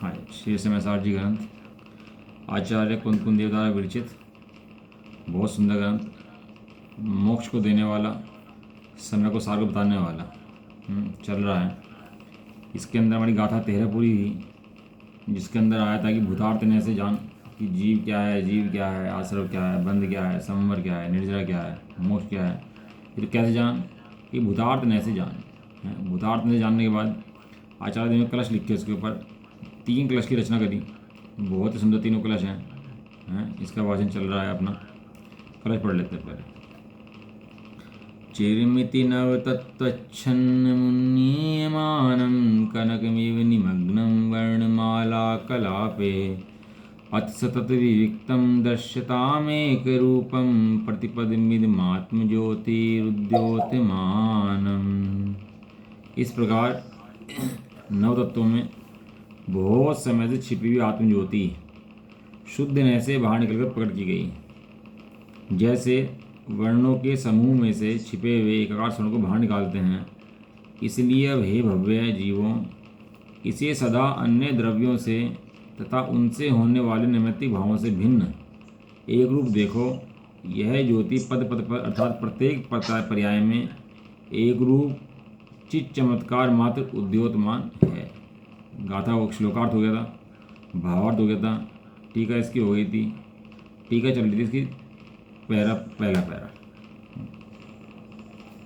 हाँ, श्री समयसार जी ग्रंथ, आचार्य कुंद देवदारा विरचित, बहुत सुंदर ग्रंथ, मोक्ष को देने वाला, समय को सार को बताने वाला चल रहा है। इसके अंदर हमारी गाथा 13 पूरी हुई, जिसके अंदर आया था कि भूतार्थ ने से जान कि जीव क्या है, आश्रव क्या है, बंध क्या है, संवर क्या है, निर्जरा क्या है, मोक्ष क्या है। फिर कैसे जान कि भूतार्थ ने से जान। भूतार्थ ने जानने के बाद आचार्य ने कलश लिखे, उसके ऊपर 3 कलश की रचना करी। बहुत ही सुंदर तीनों कलश हैं। इसका वाचन चल रहा है अपना। कलश पढ़ लेते हैं पहले। चिरमिति नवतत्त्वच्छन्नमुन्नीयमानं कनकमिव निमग्नं वर्णमालाकलापे अथ सततविविक्तं दर्श्यतामेकरूपं प्रतिपदमिदमात्मज्योतिरुद्योतमानम्। इस प्रकार नवतत्वों में बहुत समय से छिपी हुई आत्मज्योति शुद्ध नय से बाहर निकलकर प्रकट की गई। जैसे वर्णों के समूह में से छिपे हुए एकाकार स्वरों को बाहर निकालते हैं, इसलिए अब हे भव्य जीवों, इसे सदा अन्य द्रव्यों से तथा उनसे होने वाले नैमित्तिक भावों से भिन्न एक रूप देखो। यह ज्योति पद पद पर अर्थात प्रत्येक पर्याय में एक रूप चित चमत्कार मात्र उद्योतमान है। गाथा वो श्लोकार्थ हो गया था, भावार्थ हो गया था, टीका इसकी हो गई थी। टीका चल रही थी इसकी पहला पैरा।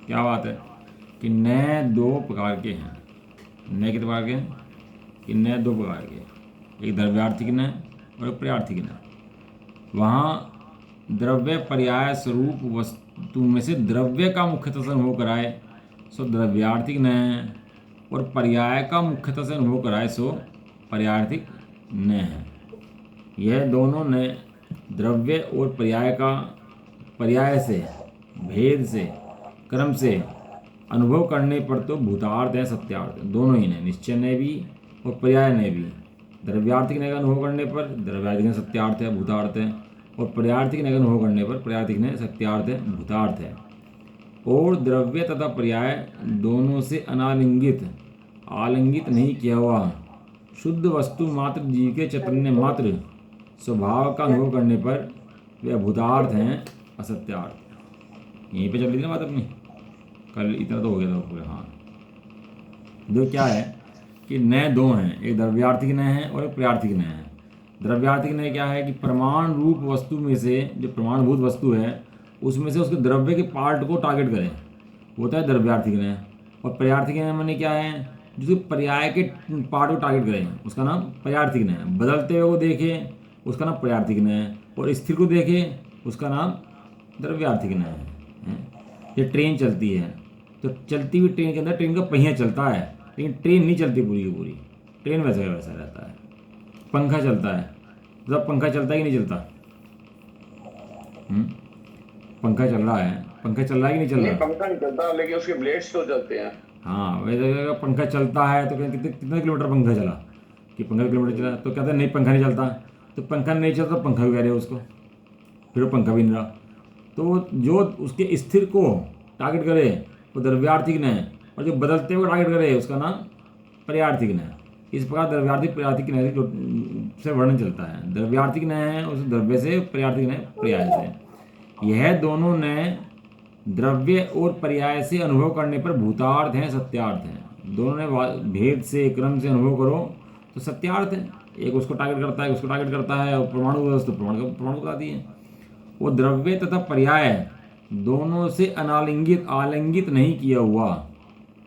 क्या बात है कि नए 2 प्रकार के हैं। नए कितने प्रकार के हैं कि नए 2 प्रकार के, एक द्रव्यार्थिक नय और एक पर्यार्थिक नय। वहाँ द्रव्य पर्याय स्वरूप वस्तु में से द्रव्य का मुख्यतः से अनुभव कराए सो द्रव्यार्थिक नय, और पर्याय का मुख्यतः से अनुभव कराए सो पर्यार्थिक नय है। यह दोनों नय द्रव्य और पर्याय से, भेद से, क्रम से अनुभव करने पर तो भूतार्थ है, सत्यार्थ दोनों ही ने, निश्चय ने भी और पर्याय ने भी। द्रव्यार्थिक ने का अनुभव करने पर द्रव्यार्थिक ने सत्यार्थ है, भूतार्थ है, और पर्यार्थिक ने का अनुभव करने पर पर्यार्थिक ने सत्यार्थ है, भूतार्थ है। और द्रव्य तथा पर्याय दोनों से आलिंगित नहीं किया हुआ शुद्ध वस्तु मात्र जीव के चैतन्य मात्र स्वभाव का अनुभव करने पर वे भूतार्थ हैं, असत्यार्थ। यहीं पे चल रही थी ना बात अपनी, कल इतना तो हो गया था पूरा। हाँ, दो क्या है कि नए 2 हैं, एक द्रव्यार्थिक नय है और एक पर्यार्थिक नय है। द्रव्यार्थिक नय क्या है कि प्रमाण रूप वस्तु में से, जो प्रमाणभूत वस्तु है उसमें से उसके द्रव्य के पार्ट को टारगेट करें, वो होता है द्रव्यार्थिक नय। और पर्यार्थिक नय माने क्या है, जो पर्याय के पार्ट को टारगेट करें, उसका नाम पर्यार्थिक नय। बदलते हुए को देखे, उसका नाम पर्यार्थिक नय। और स्थिर को देखे, उसका नाम द्रव्यार्थिक नय है। ये ट्रेन चलती है, तो चलती हुई ट्रेन के अंदर ट्रेन का पहिया चलता है, लेकिन ट्रेन नहीं चलती पूरी की पूरी। ट्रेन वैसा का वैसा रहता है। पंखा चलता है, जब पंखा चलता है कि नहीं चलता? पंखा चल रहा है, पंखा चल रहा है कि नहीं चल नहीं, रहा? पंखा नहीं चलता, लेकिन उसके ब्लेड्स तो चलते हैं। हाँ, वैसे अगर पंखा चलता है तो कितने किलोमीटर पंखा चला, कि 15 किलोमीटर चला, तो कहते हैं नहीं पंखा नहीं चलता। तो पंखा नहीं चलता, पंखा भी कह रहे हो उसको, फिर वो पंखा भी नहीं रहा। तो जो उसके स्थिर को टारगेट करे वो द्रव्यार्थिक नय, और जो बदलते हुए टारगेट करे उसका नाम पर्यार्थिक नय। इस प्रकार द्रव्यार्थिक पर्यार्थिक नय से वर्णन चलता है। द्रव्यार्थिक नय है उस द्रव्य से, पर्यार्थिक नय पर्याय से। यह दोनों नय द्रव्य और पर्याय से अनुभव करने पर भूतार्थ हैं, सत्यार्थ हैं। दोनों ने भेद से, क्रम से अनुभव करो तो सत्यार्थ है। एक उसको टारगेट करता है, उसको टारगेट करता है, और परमाणु वस्तु प्रमाण बताती है। वो द्रव्य तथा पर्याय दोनों से आलिंगित नहीं किया हुआ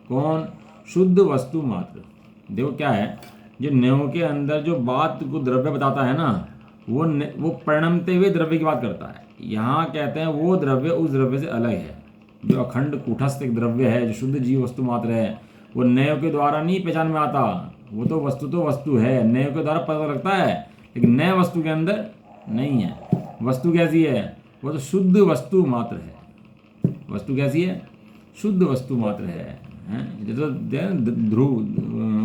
कौन, शुद्ध वस्तु मात्र। देखो क्या है, जो नयों के अंदर जो बात को द्रव्य बताता है ना, वो परिणमते हुए द्रव्य की बात करता है। यहाँ कहते हैं वो द्रव्य उस द्रव्य से अलग है। जो अखंड कूटस्थ एक द्रव्य है, जो शुद्ध जीव वस्तु मात्र है, वो नयों के द्वारा नहीं पहचान में आता। वो तो वस्तु है, नयों के द्वारा पता लगता है, लेकिन नए वस्तु के अंदर नहीं है। वस्तु कैसी है, वो तो शुद्ध वस्तु मात्र है। वस्तु कैसी है, शुद्ध वस्तु मात्र है। जैसे ध्रुव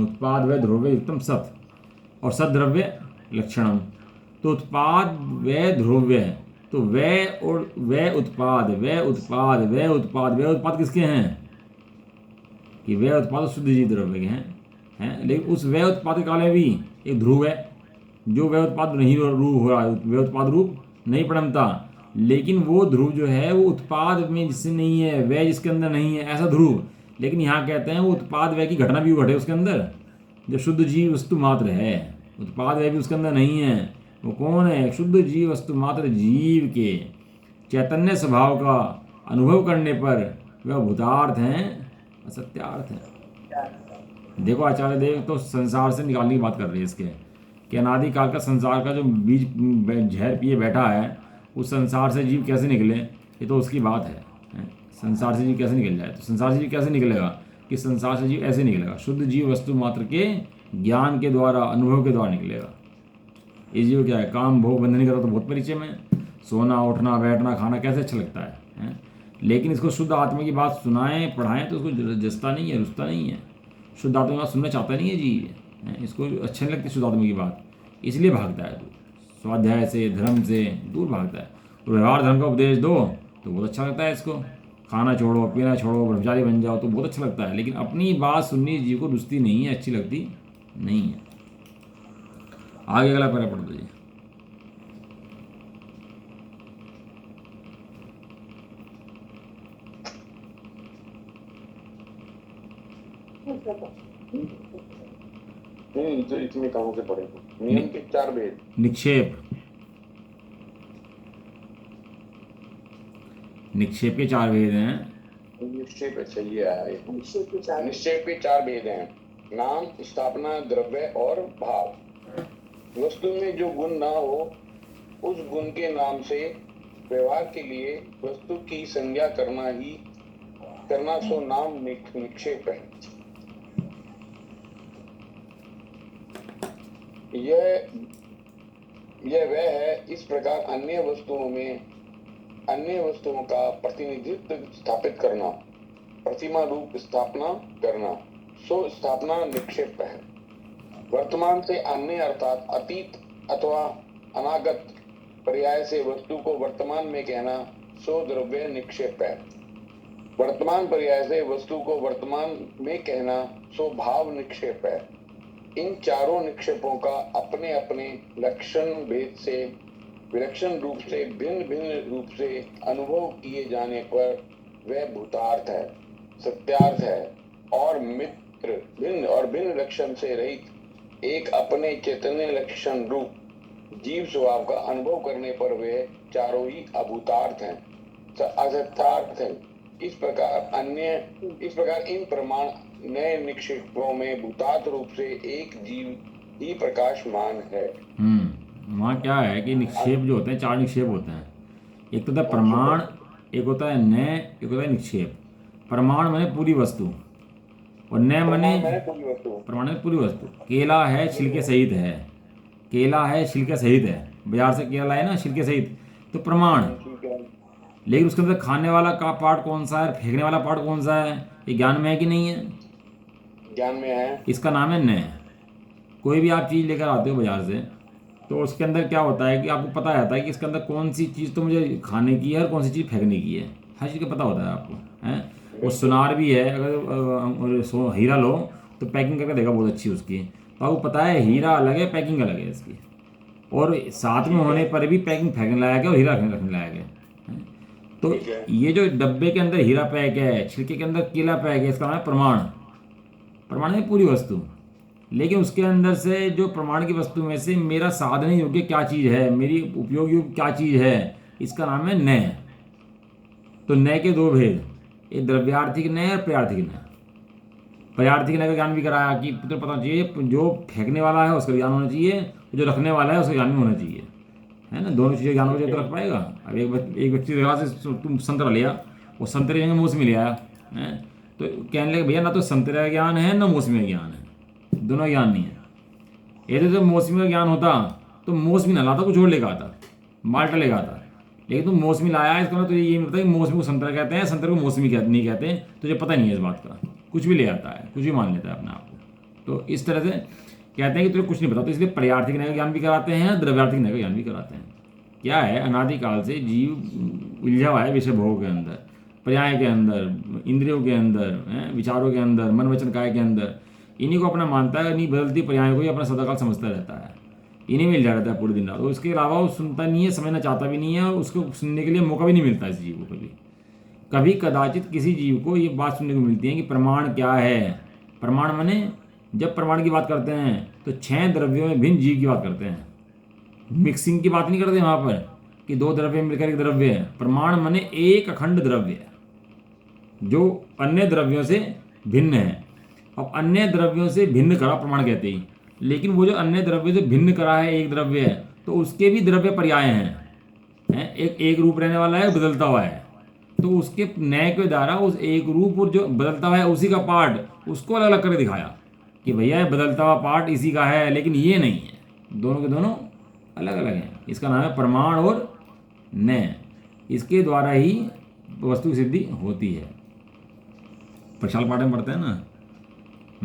उत्पाद व ध्रुव युक्तम सत, और सद्रव्य लक्षणम। तो उत्पाद व ध्रुव्य, तो व उत्पाद किसके हैं कि वे उत्पाद शुद्ध जीव द्रव्य के हैं। हैं। लेकिन उस व्यय उत्पाद काल में भी एक ध्रुव है, जो व्यय उत्पाद नहीं रूप हो रहा है, व्यय उत्पाद रूप नहीं परिणमता, लेकिन वो ध्रुव जो है वो उत्पाद में जिससे नहीं है, व्यय जिसके अंदर नहीं है, ऐसा ध्रुव। लेकिन यहाँ कहते हैं वो उत्पाद व्यय की घटना भी घटे उसके अंदर, जो शुद्ध जीव वस्तु मात्र है, उत्पाद व्यय भी उसके अंदर नहीं है। वो कौन है? शुद्ध जीव वस्तु मात्र जीव के चैतन्य स्वभाव का अनुभव करने पर वह भूतार्थ हैं, असत्यार्थ हैं। देखो आचार्य देव तो संसार से निकालने की बात कर रहे हैं इसके, कि अनादिकाल का संसार का जो बीज जहर पिए बैठा है, उस संसार से जीव कैसे निकले, ये तो उसकी बात है। संसार से जीव कैसे निकल जाए? तो संसार से जीव कैसे निकलेगा? कि संसार से जीव ऐसे निकलेगा, शुद्ध जीव वस्तु मात्र के ज्ञान के द्वारा, अनुभव के द्वारा निकलेगा। ये जीव क्या है? काम भोग बंधन का तो बहुत परिचय में, सोना उठना बैठना खाना कैसे अच्छा लगता है? लेकिन इसको शुद्ध आत्मा की बात सुनाएं पढ़ाएं तो उसको जसता नहीं है, रुचता नहीं है। शुद्ध आत्मा की बात सुनना चाहता नहीं है जीव, इसको अच्छा नहीं लगती शुद्ध आत्मा की बात, इसलिए भागता है दूर, स्वाध्याय से धर्म से दूर भागता है। तो व्यवहार धर्म का उपदेश दो तो बहुत अच्छा लगता है इसको, खाना छोड़ो पीना छोड़ो ब्रह्मचारी बन जाओ तो बहुत अच्छा लगता है, लेकिन अपनी बात सुननी जीव को रुचती नहीं है, अच्छी लगती नहीं है। आगे अगला पैरा पढ़ दो जी। तो इसमें कहाँ से पढ़ेंगे? नियम के 4 भेद। निक्षेप, निक्षेप के 4 भेद हैं। निक्षेप अच्छा ये है, निक्षेप के 4 भेद हैं। नाम, स्थापना, द्रव्य और भाव। वस्तु में जो गुण ना हो उस गुण के नाम से व्यवहार के लिए वस्तु की संज्ञा करना सो नाम निक्षेप है। यह वह है, इस प्रकार अन्य वस्तुओं का प्रतिनिधित्व स्थापित करना, प्रतिमा रूप स्थापना करना, सो स्थापना निक्षेप है। वर्तमान से अन्य अर्थात अतीत अथवा अनागत पर्याय से वस्तु को वर्तमान में कहना, सो द्रव्य निक्षेप है। वर्तमान पर्याय से वस्तु को वर्तमान में कहना, सो भाव निक्षेप है। इन चारों निक्षेपों का अपने अपने लक्षण भेद से विलक्षण रूप से भिन्न रूप से अनुभव किए जाने पर वह भूतार्थ है, सत्यार्थ है, और मित्र भिन्न लक्षण से रहित एक अपने चैतन्य लक्षण रूप जीव स्वभाव का अनुभव करने पर वे चारों ही अभूतार्थ हैं, असत्यार्थ हैं। इस प्रकार इन प्रमाण नए निक्षेपों में भूतार्थ रूप से एक जीव ही प्रकाशमान है। वहाँ क्या है कि निक्षेप जो होते हैं 4 निक्षेप होते हैं। एक तो होता है प्रमाण, एक होता है नय, एक होता है निक्षेप। प्रमाण माने पूरी वस्तु और नय माने प्रमाण में पूरी वस्तु। केला है छिलके सहित है, केला है छिलके सहित है, बाजार से केला है ना छिलके सहित, तो प्रमाण। लेकिन उसके अंदर खाने वाला का पार्ट कौन सा है, फेंकने वाला पार्ट कौन सा है, ये ज्ञान में है कि नहीं है? ज्ञान में है। इसका नाम है नय। कोई भी आप चीज़ लेकर आते हो बाजार से तो उसके अंदर क्या होता है कि आपको पता रहता है कि इसके अंदर कौन सी चीज़ तो मुझे खाने की है और कौन सी चीज़ फेंकने की है, हर चीज़ का पता होता है आपको, हैं। वो सुनार भी है, अगर हीरा लो तो पैकिंग करके देगा बहुत अच्छी उसकी, तो आपको पता है हीरा अलग है पैकिंग अलग है इसकी, और साथ में होने पर भी पैकिंग फेंकने लायक है और हीरा रखने लायक है। तो ये जो डब्बे के अंदर हीरा पैक है, छिलके के अंदर केला पैक है, इसका नाम है प्रमाण। प्रमाण है पूरी वस्तु, लेकिन उसके अंदर से जो प्रमाण की वस्तु में से मेरा साधन योग्य क्या चीज़ है, मेरी उपयोग योग्य क्या चीज़ है, इसका नाम है नय। तो नय के 2 भेद, एक द्रव्यार्थिक नय और प्रयार्थिक नय। प्रयार्थिक नय का ज्ञान भी कराया कि पुत्र पता चाहिए, जो फेंकने वाला है उसका ज्ञान होना चाहिए, जो रखने वाला है उसका ज्ञान भी होना चाहिए, है ना। दोनों चीज़ें ज्ञान हो जाए तो रख पाएगा। अब एक व्यक्ति के हाथ से तुम संतरा लिया, वो संतरे जगह मौसमी ले आया, है तो कहने लगे भैया ना तो संतरे का ज्ञान है ना मौसमी का ज्ञान है, दोनों ज्ञान नहीं है। यदि तो मौसमी का ज्ञान होता तो मौसमी ना लाता, कुछ और लेकर आता, माल्टा लेकर आता। लेकिन तुम मौसमी लाया है, इसका मतलब तो ये नहीं पता कि मौसमी को संतरा कहते हैं, संतरे को मौसमी नहीं कहते, तुझे पता नहीं है इस बात का, कुछ भी ले आता है, कुछ भी मान लेता है अपने आप को। तो इस तरह से कहते हैं कि तुझे कुछ नहीं पता, तो इसलिए प्रयार्थिक नय का ज्ञान भी कराते हैं, द्रव्यार्थिक नय का ज्ञान भी कराते हैं। क्या है, अनादिकाल से जीव उलझा हुआ है विषय भोग के अंदर, पर्याय के अंदर, इंद्रियों के अंदर, विचारों के अंदर, मन वचन काय के अंदर। इन्हीं को अपना मानता है, इन्हीं बदलती पर्यायों को ही अपना सदाकाल समझता रहता है, इन्हीं में लगा रहता है पूरे दिन रात। और इसके अलावा वो सुनता नहीं है, समझना चाहता भी नहीं है, और उसको सुनने के लिए मौका भी नहीं मिलता इस जीव को कभी। कभी कदाचित किसी जीव को ये बात सुनने को मिलती है कि प्रमाण क्या है। प्रमाण माने जब प्रमाण की बात करते हैं तो 6 द्रव्यों में भिन्न जीव की बात करते हैं, मिक्सिंग की बात नहीं करते वहाँ पर कि 2 द्रव्य मिलकर एक द्रव्य है। प्रमाण माने एक अखंड द्रव्य है जो अन्य द्रव्यों से भिन्न है। अब अन्य द्रव्यों से भिन्न करा प्रमाण कहते ही, लेकिन वो जो अन्य द्रव्य से भिन्न करा है एक द्रव्य है, तो उसके भी द्रव्य पर्याय हैं। एक रूप रहने वाला है, बदलता हुआ है, तो उसके नए के द्वारा उस एक रूप और जो बदलता हुआ है उसी का पार्ट उसको अलग अलग करके दिखाया कि भैया ये बदलता हुआ पार्ट इसी का है, लेकिन ये नहीं है, दोनों के दोनों अलग अलग हैं। इसका नाम है प्रमाण और नय। इसके द्वारा ही वस्तु की सिद्धि होती है। प्रक्षाल पाठ में पढ़ते हैं ना,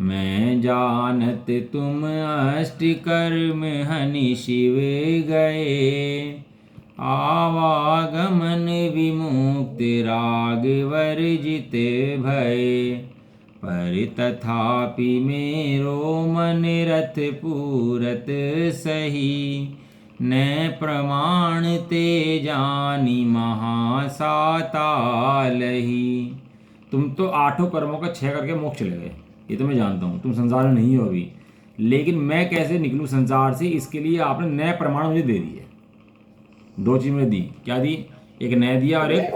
मैं जानत तुम अष्ट कर्म हनि शिव गए, आवागमन विमुक्त राग वर्जित भय, पर तथापि मेरो मन रथ पूरत सही, न प्रमाण ते जानी महासातालही। तुम तो 8 कर्मों का 6 करके मोक्ष चले गए, ये तो मैं जानता हूँ, तुम संसार में नहीं हो अभी, लेकिन मैं कैसे निकलूँ संसार से, इसके लिए आपने नए प्रमाण मुझे दे दिए। 2 चीज़ मुझे दी, क्या दी? एक नया दिया और एक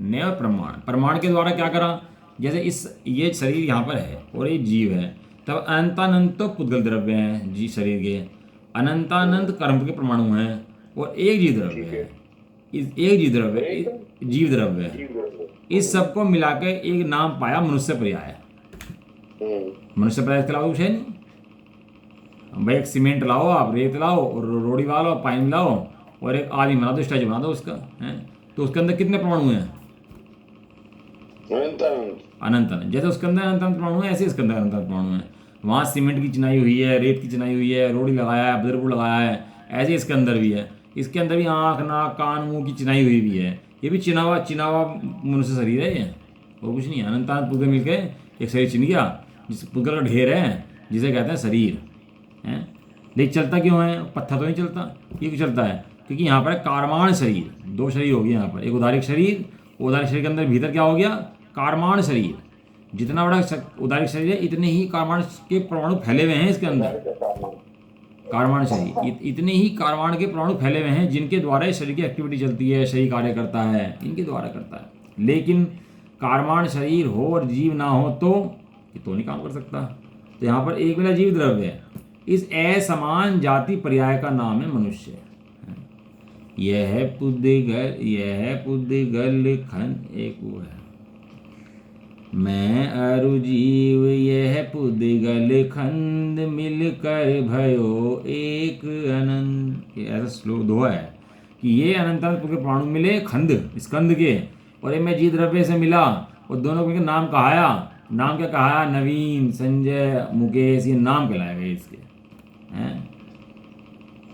नया प्रमाण। प्रमाण के द्वारा क्या करा, जैसे ये शरीर यहाँ पर है और ये जीव है, तब अनंतानंत तो पुद्गल द्रव्य हैं जी शरीर के, अनंतानंत कर्म के परमाणु हैं, और एक जीव द्रव्य है, एक जीव द्रव्य जीव द्रव्य है। इस सबको मिला के एक नाम पाया मनुष्य पर्याय। मनुष्य पर्याय के अलावा कुछ है नहीं। भाई एक सीमेंट लाओ, आप रेत लाओ और रोड़ी वालो, पानी लाओ और एक आदमी बना दो, स्टैचू बना दो उसका, है तो उसके अंदर कितने परमाणु हैं? अनंत अनंत। जैसे उसके अंदर अनंत परमाणु है, ऐसे इसके अंदर अनंत परमाणु है। वहाँ सीमेंट की चिनाई हुई है, रेत की चिनाई हुई है, रोड़ी लगाया है, बदरपुर लगाया है, ऐसे इसके अंदर भी है। इसके अंदर भी आँख नाक कान मुँह की चिनाई हुई भी है। ये भी चिनावा मनुष्य शरीर है ये, और कुछ नहीं है। अनंत अनंत पुद्गल मिलकर एक शरीर चिन गया, जिस पुद्गल का ढेर है, जिसे कहते हैं शरीर है। लेकिन चलता क्यों है? पत्थर तो नहीं चलता, ये क्यों चलता है? क्योंकि यहाँ पर कारमान शरीर, 2 शरीर हो गए यहाँ पर, एक उदारिक शरीर, उदारिक शरीर के अंदर भीतर क्या हो गया? कारमान शरीर। जितना बड़ा उदारिक शरीर है इतने ही कारमान के परमाणु फैले हुए हैं इसके अंदर। कारमान शरीर, इतने ही कारमान के परमाणु फैले हुए हैं जिनके द्वारा इस शरीर की एक्टिविटी चलती है, शरीर कार्य करता है, इनके द्वारा करता है। लेकिन कारमान शरीर हो और जीव ना हो तो ये तो नहीं काम कर सकता। तो यहाँ पर एक मेरा जीव द्रव्य है, इस असमान जाति पर्याय का नाम है मनुष्य। यह पुद्गल खंड एक वो है, मैं अरु जीव यह पुद्गल खंड मिलकर भयो एक अनंत। ऐसा श्लोक दोहा है कि ये अनंत अनंत परमाणु मिले खंड स्कंद के, और ये मैं जीव द्रव्य से मिला, और दोनों को नाम कहाया। नाम क्या कहा? नवीन, संजय, मुकेश, ये नाम कहलाए गए इसके हैं।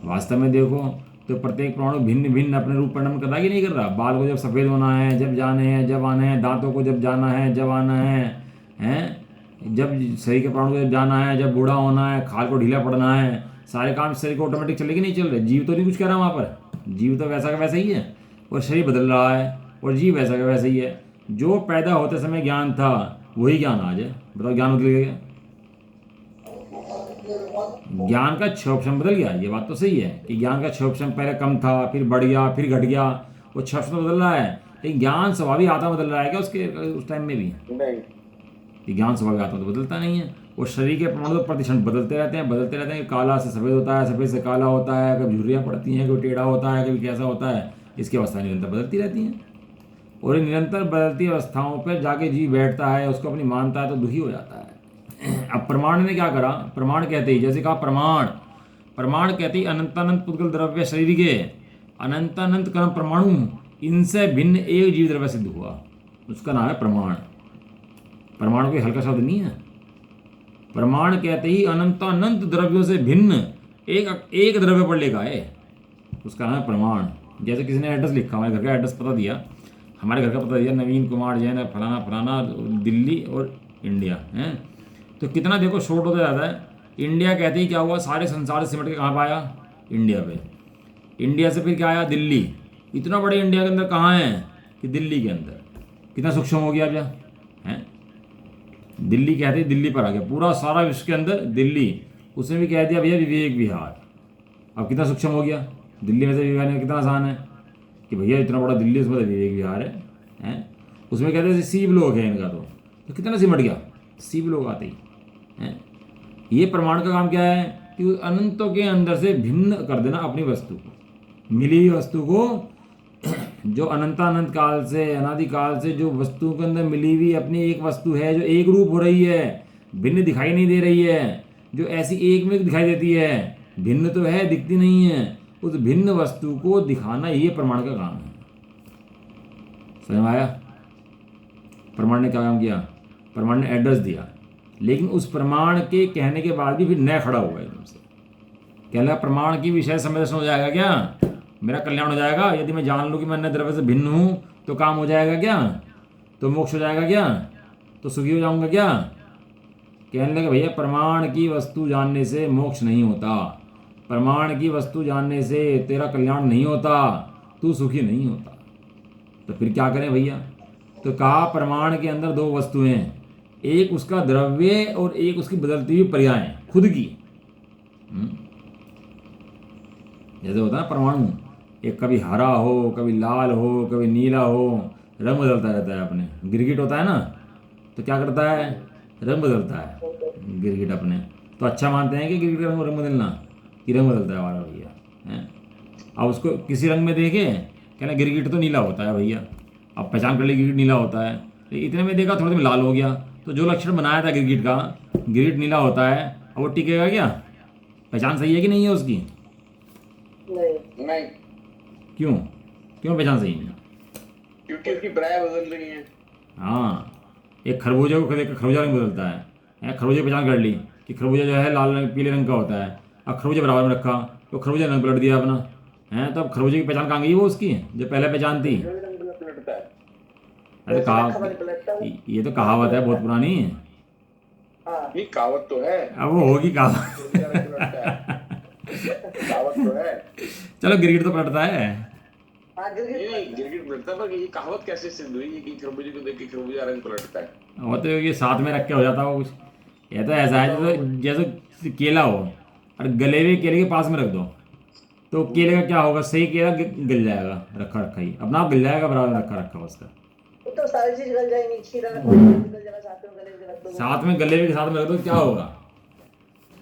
वास्तव में देखो तो प्रत्येक परमाणु भिन्न भिन्न अपने रूप परिणाम कर रहा है कि नहीं कर रहा? बाल को जब सफ़ेद होना है, जब जाने हैं, जब आना है, दांतों को जब जाना है, जब आना है, हैं जब शरीर के प्राणों को जब जाना है, जब बूढ़ा होना है, खाल को ढीला पड़ना है, सारे काम शरीर को ऑटोमेटिक चले कि नहीं चल रहे? जीव तो नहीं कुछ कह रहा वहाँ पर, जीव तो वैसा का वैसा ही है, और शरीर बदल रहा है, और जीव वैसा का वैसा ही है। जो पैदा होते समय ज्ञान था वही ज्ञान आज है। बताओ ज्ञान बदल गया? ज्ञान का क्षोभक्षम बदल गया, ये बात तो सही है कि ज्ञान का क्षोभक्षम पहले कम था, फिर बढ़ गया, फिर घट गया, वो क्षोभक्षम बदल रहा है। लेकिन ज्ञान स्वाभाविक आत्मा बदल रहा है क्या उसके उस टाइम में भी? नहीं, ज्ञान स्वाभाविक आत्मा तो बदलता नहीं है। वो शरीर के परमाणु तो प्रतिक्षण बदलते रहते हैं। काला से सफ़ेद होता है, सफ़ेद से काला होता है, कभी झुर्रियाँ पड़ती हैं, कभी टेढ़ा होता है, कभी कैसा होता है। इसकी अवस्थाएं निरंतर बदलती रहती हैं, और इन निरंतर बदलती अवस्थाओं पर जाके जीव बैठता है, उसको अपनी मानता है तो दुखी हो जाता है। अब प्रमाण ने क्या करा? प्रमाण कहते ही, जैसे कहा प्रमाण कहते ही अनंतानंत पुद्गल द्रव्य शरीर के अनंतानंत कर्म परमाणु, इनसे भिन्न एक जीव द्रव्य सिद्ध हुआ, उसका नाम है प्रमाण। प्रमाण कोई हल्का शब्द नहीं है। प्रमाण कहते ही अनंतानंत द्रव्यों से भिन्न एक द्रव्य पर लेकर आए, उसका नाम है प्रमाण। जैसे किसी ने एड्रेस लिखा, हमारे घर का एड्रेस पता दिया, हमारे घर का पता दिया, नवीन कुमार जैन फलाना फलाना, दिल्ली और इंडिया है। तो कितना देखो शॉर्ट होता जाता है। इंडिया कहते ही क्या हुआ, सारे संसार से सिमट के कहाँ पे आया, इंडिया पे। इंडिया से फिर क्या आया, दिल्ली। इतना बड़े इंडिया के अंदर कहाँ है कि दिल्ली के अंदर। कितना सूक्ष्म हो गया भैया, हैं। दिल्ली कहते ही दिल्ली पर आ गया, पूरा सारा विश्व के अंदर दिल्ली। उसने भी कह दिया भैया विवेक विहार। अब कितना सूक्ष्म हो गया, दिल्ली में से विवेक विहार कितना आसान है कि भैया इतना बड़ा दिल्ली, उसमें तो विवेक विहार है, हैं। उसमें कहते हैं शिव लोग है इनका, तो कितना सिमट गया शिव लोग आते ही, हैं। ये प्रमाण का काम क्या है कि अनंतों के अंदर से भिन्न कर देना अपनी वस्तु को, मिली हुई वस्तु को। जो अनंत काल से, अनादि काल से जो वस्तुओं के अंदर मिली हुई अपनी एक वस्तु है, जो एक रूप हो रही है, भिन्न दिखाई नहीं दे रही है, जो ऐसी एक में दिखाई देती है, भिन्न तो है दिखती नहीं है, उस भिन्न वस्तु को दिखाना ये प्रमाण का काम है। समझ में आया। प्रमाण ने क्या काम किया, प्रमाण ने एड्रेस दिया, लेकिन उस प्रमाण के कहने के बाद भी फिर नया खड़ा हुआ एकदम से। कहने लगा प्रमाण की विषय संवेदन हो जाएगा क्या, मेरा कल्याण हो जाएगा यदि मैं जान लूँ कि मैं अन्य द्रव्य से भिन्न हूँ, तो काम हो जाएगा क्या, तो मोक्ष हो जाएगा क्या, तो सुखी हो जाऊंगा क्या। कहने लगा भैया प्रमाण की वस्तु जानने से मोक्ष नहीं होता, प्रमाण की वस्तु जानने से तेरा कल्याण नहीं होता, तू सुखी नहीं होता। तो फिर क्या करें भैया, तो कहा प्रमाण के अंदर दो वस्तुएं हैं, एक उसका द्रव्य और एक उसकी बदलती हुई पर्याय खुद की। जैसे होता है परमाणु, एक कभी हरा हो, कभी लाल हो, कभी नीला हो, रंग बदलता रहता है अपने। गिरगिट होता है ना, तो क्या करता है, रंग बदलता है गिरगिट अपने। तो अच्छा मानते हैं कि गिरगिट का रंग बदलना, कि रंग बदलता है हमारा भैया, हैं। अब उसको किसी रंग में देखे, कहना गिरगिट तो नीला होता है भैया, अब पहचान कर ली गिरगिट नीला होता है। तो इतने में देखा थोड़े में लाल हो गया, तो जो लक्षण बनाया था गिरगिट का, गिरगिट नीला होता है, अब वो टिकेगा क्या, पहचान सही है कि नहीं है उसकी, नहीं। क्यों, क्यों पहचान सही नहीं, क्योंकि उसकी प्राय बदल रही है। हाँ, एक खरबूजे को देख खरबूजा रंग बदलता है, खरबूजे की पहचान कर ली कि खरबूजा जो है लाल रंग पीले रंग का होता है। अब खरबूजे बराबर में रखा तो खरबूजा रंग पलट दिया अपना, है। तो अब खरबूजे की पहचान कहाँ गई वो उसकी जो पहले पहचान थी। पलटता है। अरे ये तो कहावत है बहुत पुरानी, नहीं कहावत तो है, अब वो होगी कहावत। कहावत तो है। चलो गिरगिट तो पलटता है, नहीं गिरगिट पलटता है, पर ये कहावत कैसे सिद्ध हुई कि खरबूजे को देख के खरबूजा रंग पलटता है। वो तो ये साथ में रख के हो जाता हो कुछ। ये तो ऐसा है जैसे जैसे केला हो और गले हुए केले के पास में रख दो, तो केले का क्या होगा, सही केला गल जाएगा, रखा रखा ही अपना आप गल जाएगा, बराबर में रखा रखा उसका। तो सारी चीज गल जाएंगी, खीरा गल जाएगा, साथ में गले में रख दो, साथ में गले हुए के साथ में रख दो, क्या होगा,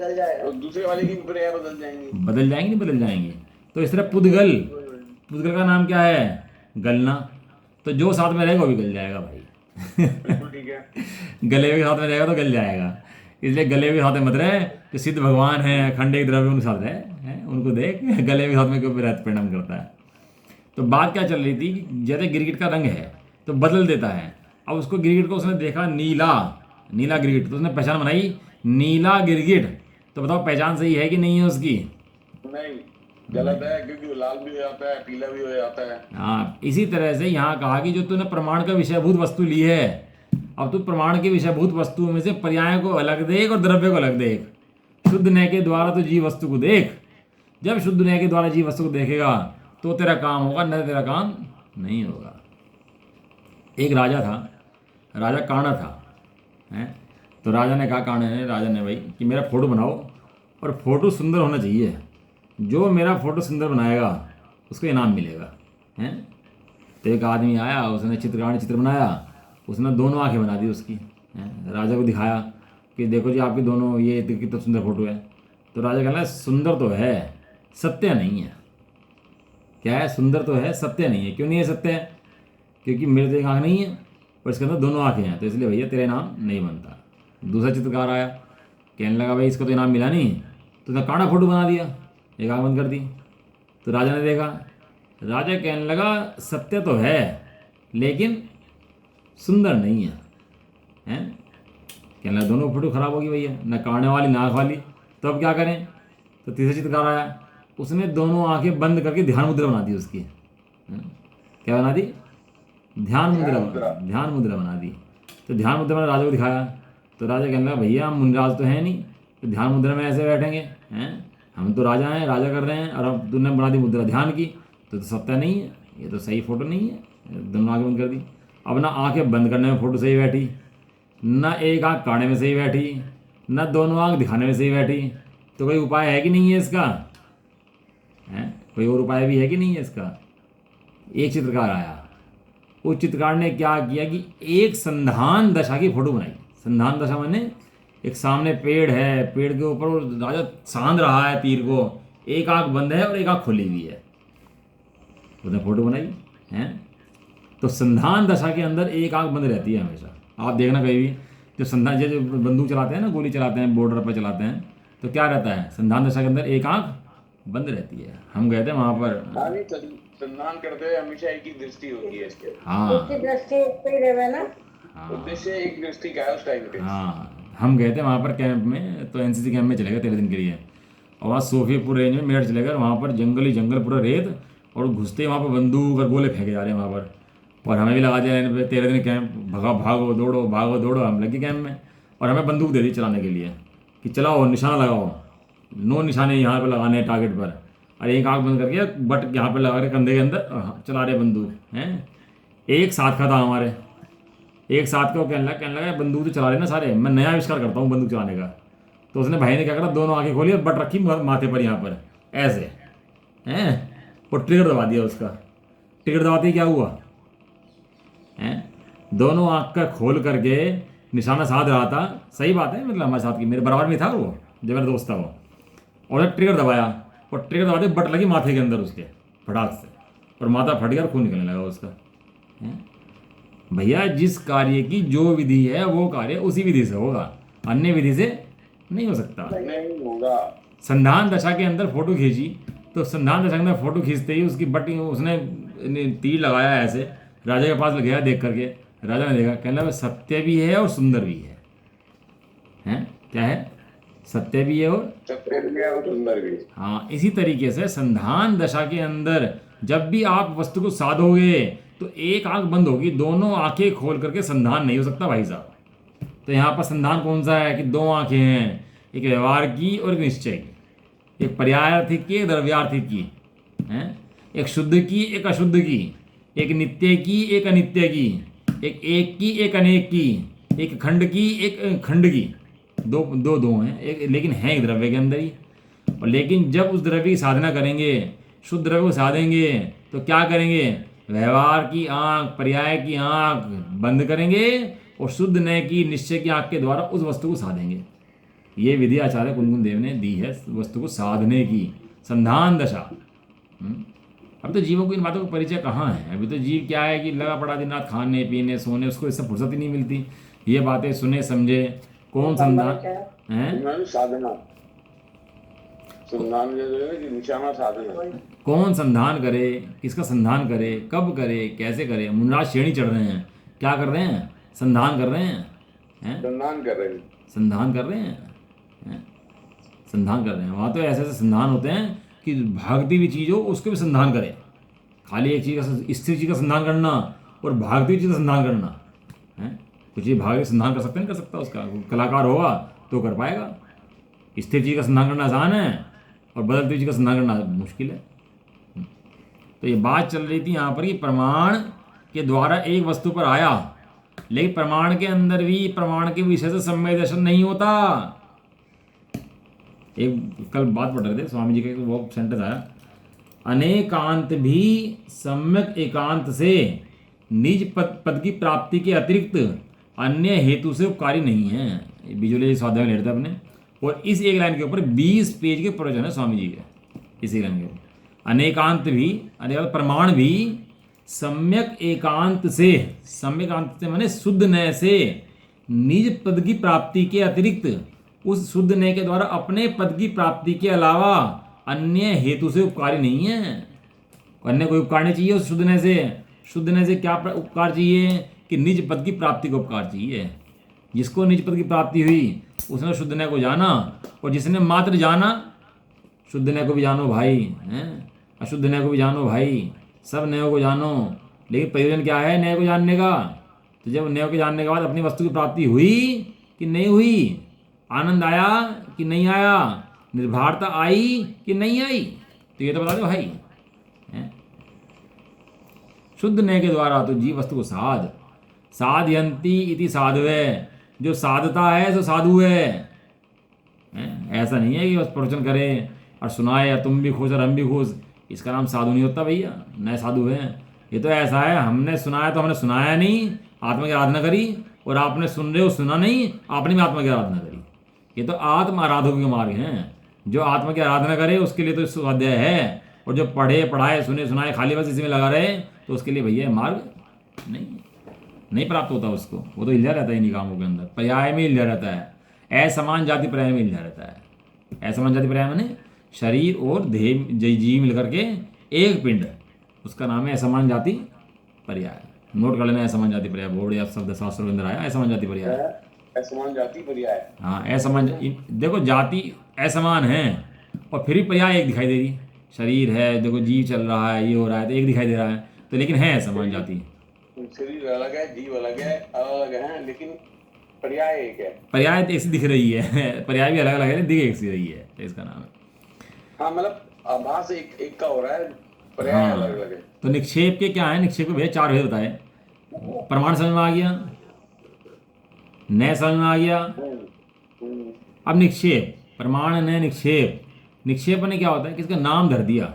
गल जाएगा। और दूसरे वाले की पर्याय बदल जाएंगी, बदल जाएंगे, नहीं बदल जाएंगे। तो इस तरह पुद्गल, पुद्गल का नाम क्या है, गलना। तो जो साथ में रहेगा वो भी गल जाएगा भाई। बिल्कुल ठीक है। गले हुए के साथ में रहेगा तो गल जाएगा, इसलिए गले हुए के साथ में मत रहे। जो सिद्ध भगवान हैं, खंडे द्रव्य उनके साथ रहे हैं, उनको देख गले हुए के साथ में क्यों परिणाम करता है। तो बात क्या चल रही थी कि जैसे गिरगिट का रंग है तो बदल देता है। अब उसको गिरगिट को उसने देखा नीला, नीला गिरगिट, तो उसने पहचान बनाई नीला गिरगिट। तो बताओ पहचान सही है कि नहीं है उसकी, नहीं गलत है, क्योंकि वो लाल भी हो जाता है, पीला भी हो जाता है। हाँ। इसी तरह से यहाँ कहा कि जो तूने प्रमाण का विषयभूत वस्तु ली है, अब तू प्रमाण के विषयभूत वस्तुओं में से पर्याय को अलग देख और द्रव्य को अलग देख। शुद्ध न्याय के द्वारा तो जीव वस्तु को देख। जब शुद्ध न्याय के द्वारा जीव वस्तु को देखेगा तो तेरा काम होगा, न तेरा काम नहीं होगा। एक राजा था, राजा काना था, हैं। तो राजा ने कहा, काना ने, राजा ने भाई कि मेरा फोटो बनाओ और फोटो सुंदर होना चाहिए, जो मेरा फोटो सुंदर बनाएगा उसको इनाम मिलेगा, हैं। तो एक आदमी आया, उसने चित्रकार ने चित्र बनाया, उसने दोनों आंखें बना दी उसकी, हैं। राजा को दिखाया कि देखो जी आपकी दोनों, ये कितना सुंदर फोटो है। तो राजा कहना सुंदर तो है, सत्य नहीं है। क्या है, सुंदर तो है, सत्य नहीं है। क्यों नहीं है सत्य है, क्योंकि मेरे तो एक आँख नहीं है और इसके अंदर दोनों आँखें हैं, तो इसलिए भैया तेरा इनाम नहीं बनता। दूसरा चित्रकार आया, कहने लगा भाई इसको तो इनाम मिला नहीं, तो उसने काड़ा फोटो बना दिया, एक आँख बंद कर दी। तो राजा ने देखा, राजा कहने लगा सत्य तो है लेकिन सुंदर नहीं है, हैं। कहने लगा दोनों फोटो खराब होगी भैया, न काने वाली ना आँख वाली, तो अब क्या करें। तो तीसरा चित्रकार आया, उसने दोनों आंखें बंद करके ध्यान मुद्रा बना दी उसकी, क्या बना दी, ध्यान मुद्रा बना दी। तो ध्यान मुद्रा मैंने राजा को दिखाया, तो राजा कहने लगा भैया हम मुनिराज तो हैं नहीं, तो ध्यान मुद्रा में ऐसे बैठेंगे हैं, हम तो राजा हैं, राजा कर रहे हैं, और अब तुमने बना दी मुद्रा ध्यान की, तो सत्य नहीं है, ये तो सही फोटो नहीं है। दोनों आंखें बंद कर दी। अब ना आंखें बंद करने में फोटो सही बैठी, ना एक आंख काढ़ने में सही बैठी, ना दोनों आंख दिखाने में सही बैठी। तो कोई उपाय है कि नहीं है इसका? है कोई और उपाय भी है कि नहीं है इसका? एक चित्रकार आया, उस चित्रकार ने क्या किया कि एक संधान दशा की फोटो बनाई। संधान दशा माने एक सामने पेड़ है, पेड़ के ऊपर वो राजा सांध रहा है तीर को, एक आंख बंद है और एक आंख खुली हुई है, उसने फोटो बनाई है। तो संधान दशा के अंदर एक आंख बंद रहती है हमेशा। आप देखना कहीं भी जो संधान जो बंदूक चलाते हैं ना, गोली चलाते हैं, बॉर्डर पर चलाते हैं, तो क्या रहता है संधान दशा के अंदर एक आंख बंद रहती है। हम गए थे वहां पर। संधान करते हुए हमेशा एक ही दृष्टि होती है इसके। हाँ उसकी दृष्टि पे ही रहे ना। उद्देश्य एक दृष्टि का है उस टाइम पे। हाँ हम गए थे वहाँ पर कैंप में, तो एनसीसी कैंप में चले गए 13 दिन के लिए, और वहाँ सोफीपुर रेंज में मेरठ चले गए। वहाँ पर जंगल ही जंगल, पूरा रेत, और घुसते वहाँ पर बंदूक और गोले फेंके जा रहे हैं वहाँ पर, और हमें भी लगा दिया 13 दिन कैंप, भागो दौड़ो। हम लगे कैंप में, और हमें बंदूक दे दी चलाने के लिए कि चलाओ, निशाना लगाओ, 9 निशाने यहाँ पर लगाने हैं टारगेट पर, और एक आँख बंद करके बट यहाँ पर लगा रहे कंधे के अंदर, चला रहे बंदूक हैं। एक साथ का था हमारे, एक साथ का कहने लगा बंदूक तो चला रहे ना सारे, मैं नया आविष्कार करता हूँ बंदूक चलाने का। तो उसने भाई ने क्या करा, दोनों आंखें खोली और बट रखी माथे पर यहाँ पर ऐसे हैं, और ट्रिगर दबा दिया उसका। ट्रिगर दबाते ही क्या हुआ हैं, दोनों आंख का खोल करके निशाना साध रहा था। सही बात है, मतलब हमारे साथ की, मेरे बराबर में था वो, जो मेरा दोस्त था वो, और ट्रिगर दबाया, और ट्रिगर दबाते बट लगी माथे के अंदर उसके फटाक से, और माथा फट गया और खून निकलने लगा उसका। भैया जिस कार्य की जो विधि है वो कार्य उसी विधि से होगा, अन्य विधि से नहीं हो सकता। नहीं होगा। संधान दशा के अंदर फोटो खींची, तो संधान दशा के अंदर फोटो खींचते ही उसकी बट उसने तीर लगाया ऐसे, राजा के पास गया देख करके, राजा ने देखा, कहना सत्य भी है और सुंदर भी है। हैं क्या है? सत्य भी है और सुंदर भी। हाँ, इसी तरीके से संधान दशा के अंदर जब भी आप वस्तु को साधोगे तो एक आंख बंद होगी, दोनों आंखें खोल करके संधान नहीं हो सकता भाई साहब। तो यहाँ पर संधान कौन सा है कि 2 आंखें हैं, एक व्यवहार की और एक निश्चय की, एक पर्यायार्थिक की, एक द्रव्यार्थिक की, हैं, एक शुद्ध की, एक अशुद्ध की, एक नित्य की, एक अनित्य की, एक की, एक अनेक की, एक खंड की, एक खंड की। दो हैं, एक लेकिन हैं एक द्रव्य के अंदर ही। और लेकिन जब उस द्रव्य की साधना करेंगे, शुद्ध द्रव्य को साधेंगे, तो क्या करेंगे, व्यवहार की आंख, पर्याय की आंख बंद करेंगे, और शुद्ध नय की, निश्चय की आंख के द्वारा उस वस्तु को साधेंगे। ये विधि आचार्य कुनकुन देव ने दी है वस्तु को साधने की, संधान दशा। अब तो जीवों को इन बातों का परिचय कहाँ है? अभी तो जीव क्या है कि लगा पड़ा दिन रात खाने पीने सोने, उसको इससे फुर्सत ही नहीं मिलती ये बातें सुने समझे। कौन संधान है? साधना, संधान निशाना साधना। कौन संधान करे, किसका संधान करे, कब करे, कैसे करे? मुनिराज श्रेणी चढ़ रहे हैं, क्या कर रहे हैं? संधान कर रहे हैं, संधान कर रहे हैं, संधान कर रहे हैं, संधान कर रहे हैं। वहाँ तो ऐसे ऐसे संधान होते हैं कि भागती हुई चीज़ हो उसको भी संधान करे। खाली एक चीज़ का, स्थिर चीज़ का संधान करना और भागती हुई चीज़ का संधान करना है। कुछ चीज़ भाग संधान कर सकते नहीं कर सकता, उसका कलाकार होगा तो कर पाएगा। स्थिर चीज़ का संधान करना आसान है और बदलती हुई चीज़ का संधान करना मुश्किल है। तो ये बात चल रही थी यहाँ पर कि प्रमाण के द्वारा एक वस्तु पर आया, लेकिन प्रमाण के अंदर भी प्रमाण के विषय से सम्यक दर्शन नहीं होता। एक कल बात पढ़ रहे थे स्वामी जी का, वो सेंटेंस आया, अनेकांत भी सम्यक एकांत से निज पद की प्राप्ति के अतिरिक्त अन्य हेतु से उपकारी नहीं है। बिजुले स्वाध्याय में लेते अपने, और इस एक लाइन के ऊपर 20 पेज के प्रवचन है स्वामी जी के। इसी लाइन के ऊपर अनेकांत भी, अनेक प्रमाण भी सम्यक एकांत से, सम्यक एकांत से माने शुद्ध नय से निज पद की प्राप्ति के अतिरिक्त उस शुद्ध नय के द्वारा अपने पद की प्राप्ति के अलावा अन्य हेतु से उपकारी नहीं है। अन्य कोई उपकार नहीं चाहिए उस शुद्ध नय से। शुद्ध नय से क्या उपकार चाहिए कि निज पद की प्राप्ति को उपकार चाहिए। जिसको निज पद की प्राप्ति हुई उसने शुद्ध नय को जाना, और जिसने मात्र जाना, शुद्ध नय को भी जानो भाई, हैं, अशुद्ध नय को भी जानो भाई, सब नयों को जानो। लेकिन प्रयोजन क्या है नय को जानने का? तो जब नय को जानने के बाद अपनी वस्तु की प्राप्ति हुई कि नहीं हुई, आनंद आया कि नहीं आया, निर्भरता आई कि नहीं आई, तो ये तो बता दो भाई। हैं? शुद्ध नय के द्वारा तो जीव वस्तु को साधयंती इति साधवे, जो साधता है सो साधु है। ऐसा नहीं है कि बस प्रवचन करें और सुनाए या तुम भी खुश और हम भी खुश, इसका नाम साधु नहीं होता भैया, नए साधु हैं। ये तो ऐसा है, हमने सुनाया तो हमने सुनाया नहीं, आत्मा की आराधना करी, और आपने सुन रहे हो सुना नहीं, आपने भी आत्मा की आराधना करी। ये तो आत्म आराधकों के मार्ग हैं। जो आत्मा की आराधना करे उसके लिए तो स्वाध्याय है, और जो पढ़े पढ़ाए सुने सुनाए खाली बस इसी में लगा रहे तो उसके लिए भैया मार्ग नहीं प्राप्त होता उसको। वो तो हिला रहता है इन्हीं कामों के अंदर, पर्याय में हिला रहता है, असमान जाति पर्याय में हिला रहता है। असमान जाति पर्याय माने शरीर और देह जीव मिलकर के एक पिंड, उसका नाम है असमान जाति पर्याय। नोट कर लेना, असमान जाति पर्याय, बोर्ड या शब्द शास्त्रों के अंदर आया असमान जाति पर्याय। असमान जाति पर्याय, हाँ असमान, देखो जाति असमान है और फिर भी पर्याय एक दिखाई दे रही। शरीर है, देखो जीव चल रहा है, ये हो रहा है, तो एक दिखाई दे रहा है, तो लेकिन है असमान जाति। शरीर अलग है, जीव अलग है, अलग है, लेकिन पर्याय एक है। पर्याय तो एक सी दिख रही है, पर्याय भी अलग अलग है, दिख एक सी रही है, इसका नाम है। हाँ मतलब आभास एक का हो रहा है, पर्याय हाँ, अलग अलग है। तो निक्षेप के क्या है, निक्षेप के भैया 4 भेद बताए। प्रमाण समझ में आ गया, नय समझ में आ गया। अब निक्षेप, प्रमाण नय निक्षेप। निक्षेप ने क्या होता है, किसका नाम धर दिया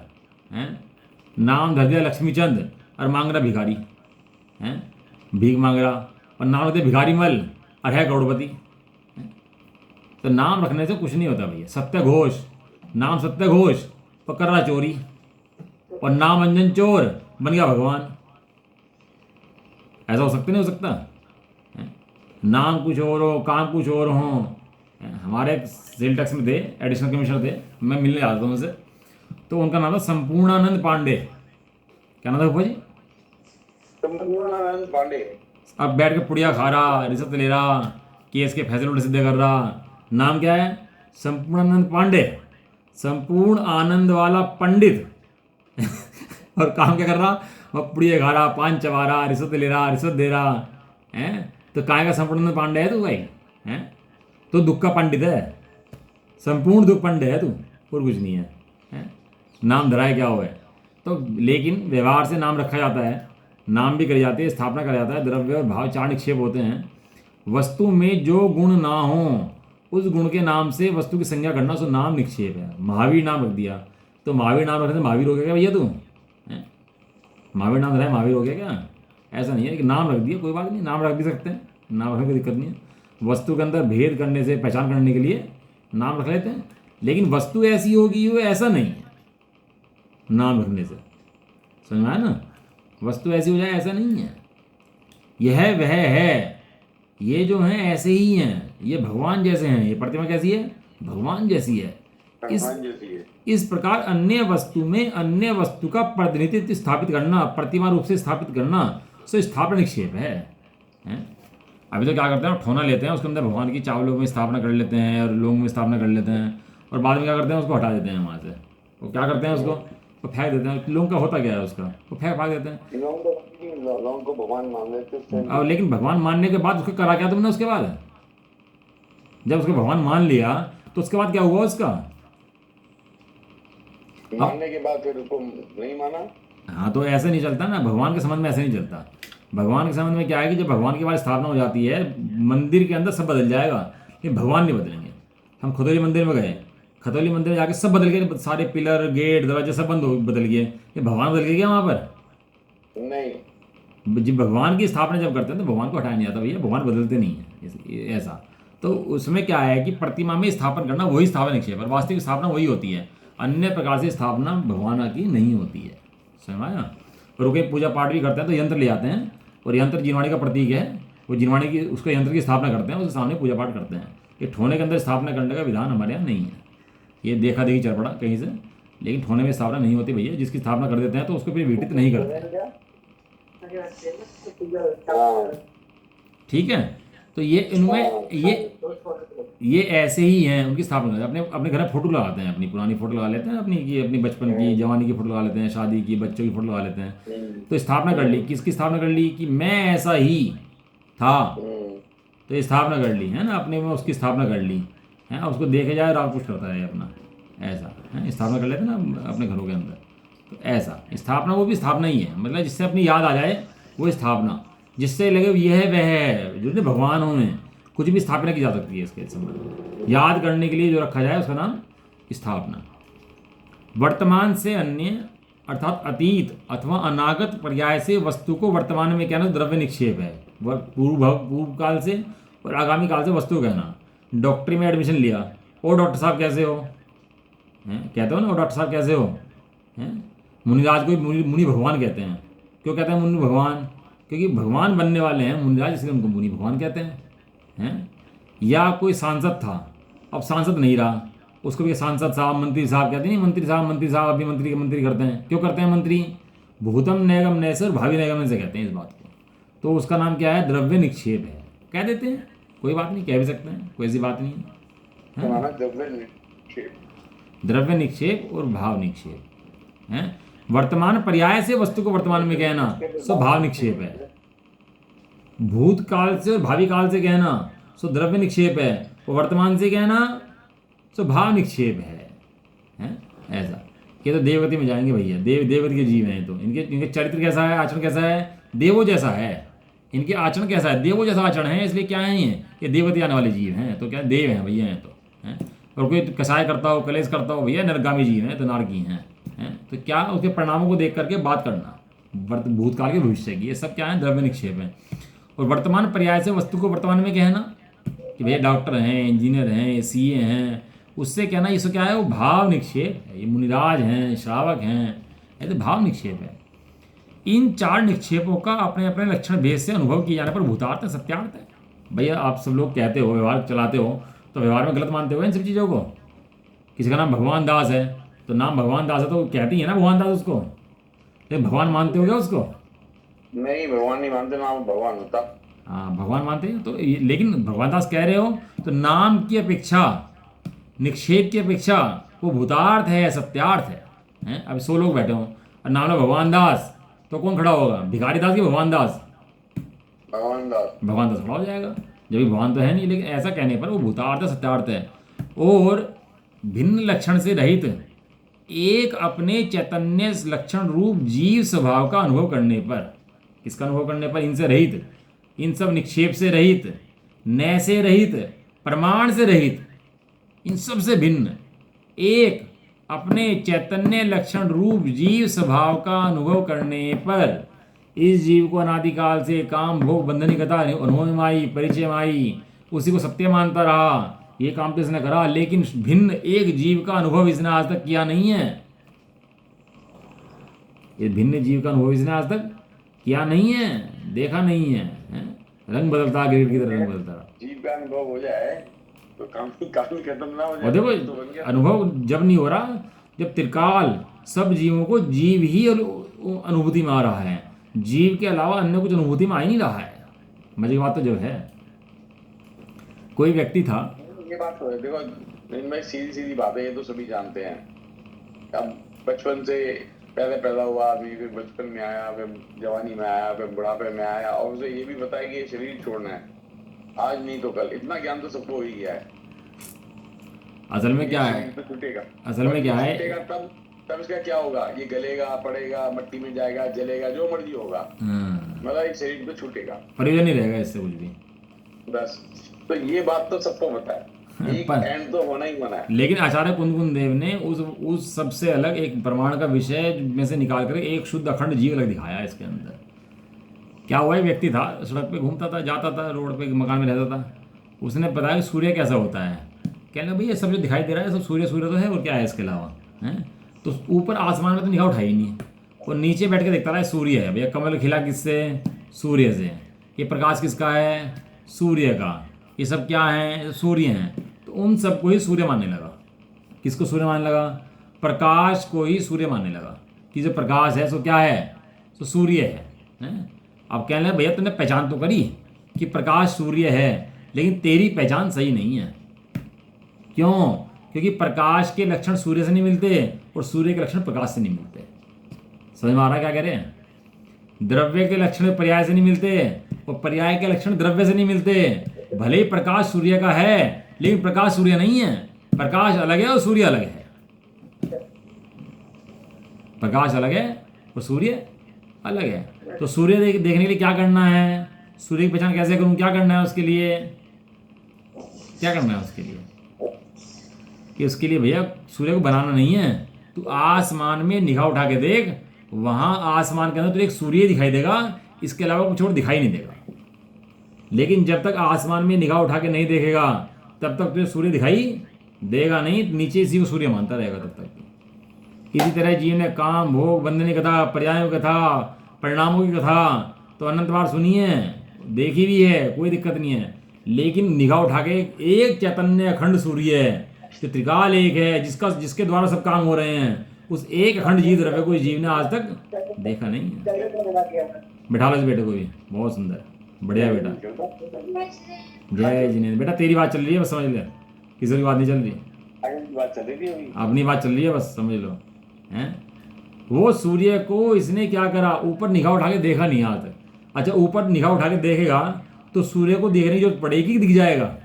है, नाम धर दिया लक्ष्मीचंद और मांग रहा भिखारी है, भीख मांग रहा, और नाम होते भिखारी मल और है करोड़पति। तो नाम रखने से कुछ नहीं होता भैया। सत्य घोष, नाम सत्य घोष पर कर रहा चोरी, और नाम अंजन चोर बन गया भगवान। ऐसा हो सकता नहीं हो सकता है? नाम कुछ और हो, काम कुछ और हो। हमारे सेल टैक्स में थे, एडिशनल कमिश्नर थे, मैं मिलने आता हूँ उनसे, तो उनका नाम था संपूर्णानंद पांडे। क्या नाम था भूपा जी? संपूर्णानंद पांडे। अब बैठ के पुड़िया खा रहा, रिश्वत ले रहा, केस के फैसले उल्टे सीधे कर रहा। नाम क्या है? संपूर्णानंद पांडे, संपूर्ण आनंद वाला पंडित। और काम क्या कर रहा? वह पुड़िया खा रहा, पान चबा रहा, रिश्वत ले रहा, रिश्वत दे रहा है। तो काय का संपूर्णानंद पांडे है तू भाई? है तो दुख का पंडित है, संपूर्ण दुख पंडित है तू, और कुछ नहीं है। नाम धराए क्या हो है तो, लेकिन व्यवहार से नाम रखा जाता है, नाम भी करी जाती है, स्थापना करा जाता है। द्रव्य और भाव 4 निक्षेप होते हैं। वस्तु में जो गुण ना हो उस गुण के नाम से वस्तु की संज्ञा करना, सो नाम निक्षेप है। महावीर नाम रख दिया तो महावीर नाम रखने से महावीर हो गया क्या भैया तू? महावीर नाम धराए महावीर हो गया क्या? ऐसा नहीं है कि नाम रख दिया, कोई बात नहीं, नाम रख भी सकते हैं, नाम रखने की दिक्कत नहीं है। वस्तु के अंदर भेद करने से, पहचान करने के लिए नाम रख लेते हैं, लेकिन वस्तु ऐसी होगी वो ऐसा नहीं है नाम रखने से। समझ में आया ना? वस्तु ऐसी हो जाए ऐसा नहीं है। यह वह है, ये जो हैं ऐसे ही हैं, ये भगवान जैसे हैं। ये प्रतिमा कैसी है? भगवान जैसी है। इस प्रकार अन्य वस्तु में अन्य वस्तु का प्रतिनिधित्व स्थापित करना, प्रतिमा रूप से स्थापित करना, सो स्थापना निक्षेप है। अभी तो क्या करते हैं, ठोना लेते हैं, उसके अंदर भगवान की चावलों में स्थापना कर लेते हैं और लोगों में स्थापना कर लेते हैं, और बाद में क्या करते हैं, उसको हटा देते हैं वहाँ से। वो क्या करते हैं, उसको वो फेंक देते हैं। लोगों का होता क्या है, उसका वो फेंक देते हैं। लोगों को भगवान मान लेते हैं। और लेकिन भगवान मानने के बाद उसको करा क्या तुमने? उसके बाद जब उसको भगवान मान लिया तो उसके बाद क्या हुआ उसका? मानने के बाद फिर उसको नहीं माना। हाँ, तो ऐसे नहीं चलता ना, भगवान के संबंध में ऐसे नहीं चलता। भगवान के संबंध में क्या है कि जब भगवान के बाद स्थापना हो जाती है, मंदिर के अंदर सब बदल जाएगा, लेकिन भगवान नहीं बदलेंगे। हम खतौली मंदिर में गए, खतौली मंदिर में जाके सब बदल गए, सारे पिलर गेट दरवाजे सब बदल गए। ये भगवान बदल गए क्या वहाँ पर? नहीं। जब भगवान की स्थापना जब करते हैं तो भगवान को हटाया नहीं जाता भैया, भगवान बदलते नहीं है ऐसा। तो उसमें क्या है कि प्रतिमा में स्थापन करना वही स्थापना निक्षेप, और वास्तविक स्थापना वही होती है। अन्य प्रकार से स्थापना भगवान की नहीं होती है। समझ आया? रुके पूजा पाठ भी करते हैं तो यंत्र ले आते हैं, और यंत्र जिनवाणी का प्रतीक है, वो जिनवाणी की उसको यंत्र की स्थापना करते हैं, उसके सामने पूजा पाठ करते हैं। ये ठोने के अंदर स्थापना करने का विधान हमारे यहाँ नहीं है। ये देखा देखी चल पड़ा कहीं से, लेकिन ठोने में स्थापना नहीं होती भैया। जिसकी स्थापना कर देते हैं तो उसको फिर विघटित नहीं करते। ठीक है? तो ये इनमें ये ऐसे ही हैं, उनकी स्थापना अपने अपने घर में फोटो लगाते हैं, अपनी पुरानी फोटो लगा लेते हैं, अपनी बचपन की जवानी की फोटो लगा लेते हैं, शादी की, बच्चों की फोटो लगा लेते हैं। तो स्थापना कर ली, किसकी स्थापना कर ली कि मैं ऐसा ही था, तो ये स्थापना कर ली है ना, अपने में उसकी स्थापना कर ली है, उसको देखे जाए राग कुछ करता है अपना, ऐसा है स्थापना कर लेते हैं ना अपने घरों के अंदर। तो ऐसा स्थापना, वो भी स्थापना ही है, मतलब जिससे अपनी याद आ जाए वो स्थापना, जिससे लगे ये है वह है, जो भगवान हों कुछ भी स्थापना की जा सकती है इसके संबंध। याद करने के लिए जो रखा जाए उसका नाम स्थापना। वर्तमान से अन्य अर्थात अतीत अथवा अनागत पर्याय से वस्तु को वर्तमान में कहना द्रव्य निक्षेप है। पूर्व काल से और आगामी काल से वस्तु कहना। डॉक्टरी में एडमिशन लिया, ओ डॉक्टर साहब कैसे हो, हैं कहते हो ना, ओ डॉक्टर साहब कैसे हो, हैं मुनिराज को मुनि भगवान कहते हैं। क्यों कहते हैं मुनि भगवान? क्योंकि भगवान बनने वाले हैं मुनिराज, इसलिए उनको मुनि भगवान कहते हैं। या कोई सांसद था, अब सांसद नहीं रहा, उसको भी सांसद साहब मंत्री साहब कहते हैं। मंत्री साहब अभी मंत्री के मंत्री करते हैं। क्यों करते हैं मंत्री? भूतम नैगम नैसे और भावी नैगम से कहते हैं इस बात को। तो उसका नाम क्या है? द्रव्य निक्षेप है, कह देते हैं, कोई बात नहीं, कह भी सकते हैं, कोई ऐसी बात नहीं है। द्रव्य निक्षेप और भाव निक्षेप है। वर्तमान पर्याय से वस्तु को वर्तमान में कहना सो भाव निक्षेप है। भूतकाल से और भावी काल से कहना सो द्रव्य निक्षेप है, और वर्तमान से कहना सो भाव निक्षेप है? ऐसा। ये तो देवगति में जाएंगे भैया, देवगति के जीव हैं, तो इनके चरित्र कैसा है, आचरण कैसा है? देवो जैसा है। इनके आचरण कैसा है? देवो जैसा आचरण है, इसलिए क्या है ये देवगति आने वाले जीव हैं, तो क्या देव हैं भैया हैं तो हैं। और कोई कसाय करता हो, कलेश करता हो, भैया नरगामी जीव हैं, तो नारकी हैं। तो क्या उसके परिणामों को देख करके बात करना, भूतकाल के भविष्य की, ये सब क्या है? द्रव्य निक्षेप है। और वर्तमान पर्याय से वस्तु को वर्तमान में कहना कि भैया डॉक्टर हैं, इंजीनियर हैं, सीए हैं, उससे कहना ये सब क्या है? वो भाव निक्षेप है। ये मुनिराज हैं, श्रावक हैं, ये तो भाव निक्षेप है। इन चार निक्षेपों का अपने अपने लक्षण भेद से अनुभव किए जाने पर भूतार्थ है, सत्यार्थ है। भैया आप सब लोग कहते हो, व्यवहार चलाते हो, तो व्यवहार में गलत मानते हो इन सब चीज़ों को। किसी का नाम भगवान दास है, तो नाम भगवान दास है तो कहते ही है ना भगवान दास उसको, तो भगवान मानते हो क्या उसको? नहीं, भगवान नहीं मानते, नाम भगवान होता। हाँ भगवान मानते हैं तो लेकिन भगवान दास कह रहे हो तो नाम की अपेक्षा, निक्षेप की अपेक्षा वो भूतार्थ है, सत्यार्थ है। अब 100 लोग बैठे हों और नाम लो भगवान दास, तो कौन खड़ा होगा? भिखारी दास की भगवान दास? भगवान दास खड़ा हो जाएगा, जब भी भगवान तो है नहीं। लेकिन ऐसा कहने पर वो भूतार्थ है, सत्यार्थ है। और भिन्न लक्षण से रहित एक अपने चैतन्य लक्षण रूप जीव स्वभाव का अनुभव करने पर, किसका अनुभव करने पर? इनसे रहित, इन सब निक्षेप से रहित, नय से रहित, प्रमाण से रहित, इन सब से भिन्न एक अपने चैतन्य लक्षण रूप जीव स्वभाव का अनुभव करने पर इस जीव को अनादिकाल से काम भोग बंधन कथा अनुभव में आई, परिचय में आई, उसी को सत्य मानता रहा। ये काम तो इसने करा, लेकिन भिन्न एक जीव का अनुभव इसने आज तक किया नहीं है। ये भिन्न जीव का अनुभव इसने आज तक किया नहीं है, देखा नहीं है। रंग बदलता, गिरगिट की तरह रंग बदलता। जीव का अनुभव हो जाए तो काम खत्म ना हो जाए। और देखो अनुभव जब नहीं हो रहा, जब त्रिकाल सब जीवों को जीव ही अनुभूति में आ रहा है, जीव के अलावा अन्य कुछ अनुभूति में आ ही नहीं रहा है। मजे की बात तो जो है, कोई व्यक्ति था, ये बात तो है, देखो इनमें सीधी सीधी बातें ये तो सभी जानते हैं। अब बचपन से पहले पैदा हुआ आदमी, फिर बचपन में आया, फिर जवानी में आया, फिर बुढ़ापे में आया, और उसे ये भी पता है कि ये शरीर छोड़ना है, आज नहीं तो कल। इतना ज्ञान तो सबको हो ही गया है। असल में क्या है, असल में क्या है, तब इसका क्या होगा? ये गलेगा, पड़ेगा, मट्टी में जाएगा, जलेगा, जो मर्जी होगा, मतलब एक शरीर तो छूटेगा, प्रयोजन नहीं रहेगा इससे कुछ भी, बस। तो ये बात तो सबको पता है, एक एंड तो होना ही होना है। लेकिन आचार्य कुंदकुंद देव ने उस सबसे अलग एक प्रमाण का विषय में से निकाल कर एक शुद्ध अखंड जीव अलग दिखाया इसके अंदर। क्या हुआ? एक व्यक्ति था, सड़क पे घूमता था, जाता था, रोड पे मकान में रहता था। उसने बताया कि सूर्य कैसा होता है। कहने भैया सब जो दिखाई दे रहा है सब सूर्य तो है, और क्या है इसके अलावा, हैं? तो ऊपर आसमान में तो निगाह उठाई नहीं, और नीचे बैठ के देखता रहा सूर्य है। भैया कमल खिला किससे? सूर्य से। ये प्रकाश किसका है? सूर्य का। ये सब क्या है? सूर्य हैं। तो उन सबको ही सूर्य मानने लगा। किसको सूर्य मानने लगा? प्रकाश को ही सूर्य मानने लगा कि जो प्रकाश है सो क्या है? सो सूर्य है। अब कहने लगे भैया तुमने पहचान तो करी कि प्रकाश सूर्य है, लेकिन तेरी पहचान सही नहीं है। क्यों? क्योंकि प्रकाश के लक्षण सूर्य से नहीं मिलते और सूर्य के लक्षण प्रकाश से नहीं मिलते। समझ में आ रहा क्या कह रहे हैं? द्रव्य के लक्षण पर्याय से नहीं मिलते और पर्याय के लक्षण द्रव्य से नहीं मिलते। भले ही प्रकाश सूर्य का है, लेकिन प्रकाश सूर्य नहीं है। प्रकाश अलग है और सूर्य अलग है। प्रकाश अलग है और सूर्य अलग है। तो सूर्य देखने के लिए क्या करना है, सूर्य की पहचान कैसे करूं, क्या करना है उसके लिए, क्या करना है उसके लिए, कि उसके लिए भैया सूर्य को बनाना नहीं है। तू आसमान में निगाह उठा के देख, वहां आसमान के अंदर तुझे एक सूर्य दिखाई देगा, इसके अलावा कुछ और दिखाई नहीं देगा। लेकिन जब तक आसमान में निगाह उठा के नहीं देखेगा तब तक तुझे सूर्य दिखाई देगा नहीं, नीचे इसी को सूर्य मानता रहेगा तब तक। इसी तरह जीव ने काम, भोग, बंधन की कथा, पर्यायों की कथा, परिणामों की कथा तो अनंत बार सुनी है, देखी भी है, कोई दिक्कत नहीं है। लेकिन निगाह उठा के एक चैतन्य अखंड सूर्य है, जो त्रिकाल एक है, जिसके द्वारा सब काम हो रहे हैं, उस एक अखंड जीव द्रव्य कोई जीव ने आज तक देखा नहीं है। बिठा लो इस बेटे को भी, बहुत सुंदर, बढ़िया बेटा। जय जिनेन्द्र। बेटा तेरी बात चल रही है, बस समझ ले, किसी की बात नहीं चल रही, अपनी बात चल रही है, बस समझ लो। हैं वो सूर्य को इसने क्या करा, ऊपर निगाह उठा के देखा नहीं आज तक। अच्छा, ऊपर निगाह उठा के देखेगा तो सूर्य को देखने की जरूरत पड़ेगी कि दिख जाएगा?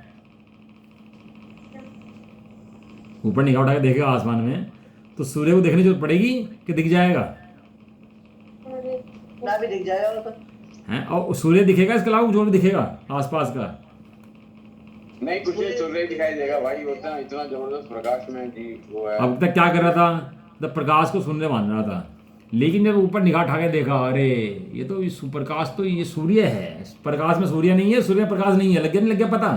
ऊपर निगाह उठा के देखेगा आसमान में तो सूर्य को देखने की जरूरत पड़ेगी कि दिख जाएगा? ना भी दिख जाएगा तो हैं, और सूर्य दिखेगा, इसके अलावा जो भी दिखेगा आसपास का नहीं, कुछ नहीं, सूर्य दिखाई देगा भाई, होता है इतना जबरदस्त प्रकाश में जी वो है। अब तक क्या कर रहा था, जब प्रकाश को सुनने मान रहा था, लेकिन जब ऊपर निगाह उठा के देखा, अरे ये तो इस प्रकाश तो ये सूर्य है, प्रकाश में सूर्य नहीं है, सूर्य प्रकाश नहीं है, लग गया पता।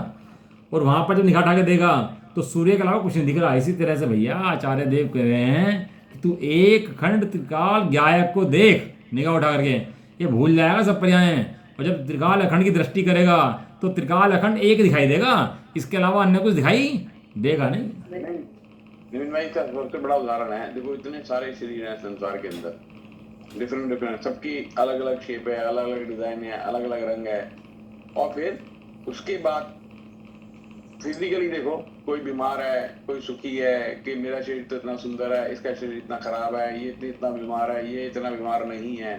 और वहां पर जब निगाह उठा के देखा तो सूर्य के अलावा कुछ नहीं दिख रहा। इसी तरह से भैया आचार्य देव कह रहे हैं कि तू एक खंड त्रिकाल ज्ञायक को देख निगाह उठा करके, ये भूल जाएगा सब पर्याय। और जब त्रिकाल अखंड की दृष्टि करेगा तो त्रिकाल अखंड एक दिखाई देगा, इसके अलावा अन्य कुछ दिखाई देगा नहीं। निविन भाई का सबसे बड़ा उदाहरण है, देखो इतने सारे शरीर हैं संसार के अंदर, डिफरेंट सबकी अलग अलग शेप है, अलग अलग डिजाइन है, अलग अलग रंग है। और फिर उसके बाद फिजिकली देखो, कोई बीमार है, कोई सुखी है, कि मेरा शरीर तो इतना सुंदर है, इसका शरीर इतना खराब है, ये इतना बीमार है, ये इतना बीमार नहीं है।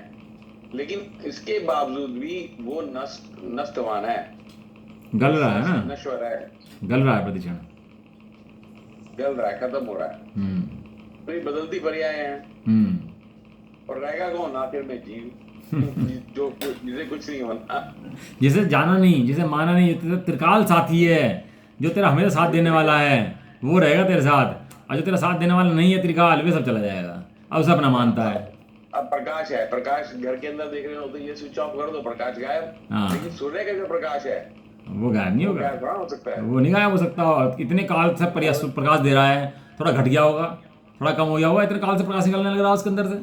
लेकिन इसके बावजूद भी वो नष्टवान है, गल रहा है ना, नश्वर है, गल रहा है, प्रतिक्षण गल रहा है, खत्म हो रहा है। तो ये बदलती पर्याय हैं। और रहेगा कौन आखिर में? जीव जो जिसे कुछ नहीं होना, जिसे जाना नहीं, जिसे माना नहीं, तेरा त्रिकाल साथी है, जो तेरा हमेशा साथ देने वाला है, वो रहेगा तेरे साथ। और जो तेरा साथ देने वाला नहीं है त्रिकाल, वे सब चला जाएगा, अब सब अपना मानता है। अब प्रकाश है, प्रकाश घर के अंदर देख रहे हो तो ये स्विच ऑफ कर दो, प्रकाश गायब। हाँ। लेकिन सूर्य का जो प्रकाश है वो गायब नहीं होगा, गायब थोड़ा हो सकता है। वो नहीं गायब हो सकता। और इतने काल से प्रकाश दे रहा है, थोड़ा घट गया होगा, थोड़ा कम हो गया होगा, इतने काल से प्रकाश निकलने लग रहा है उसके अंदर से।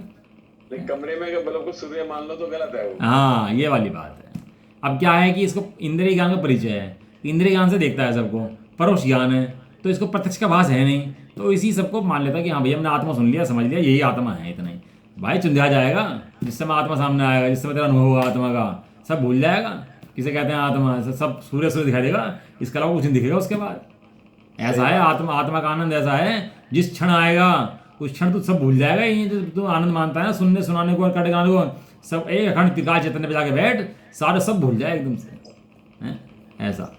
लेकिन कमरे में अगर बल्ब को सूर्य मान लो तो गलत है वो। हाँ, ये वाली बात है। अब क्या है कि इसको इंद्रिय ज्ञान का परिचय है, इंद्रिय ज्ञान से देखता है सबको, परोक्ष ज्ञान है, तो इसको प्रत्यक्ष का भास है नहीं, तो इसी सबको मान लेता है कि हाँ भैया हमने आत्मा सुन लिया, समझ लिया, यही आत्मा है, इतना ही। भाई चुंधिया जाएगा जिस समय आत्मा सामने आएगा, जिस समय तेरा अनुभव होगा आत्मा का, सब भूल जाएगा। किसे कहते हैं आत्मा, सब सूर्य दिखाई देगा, इसके अलावा कुछ नहीं दिखेगा उसके बाद। ऐसा है आत्मा का आनंद, ऐसा है जिस क्षण आएगा उस क्षण तो सब भूल जाएगा। ये जो तू आनंद मानता है ना, सुनने सुनाने को और कट गाने को, सब एक अखंड त्रिकाल चैतन्य पे जाके बैठ, सारे सब भूल जाए एकदम से, हैं ऐसा।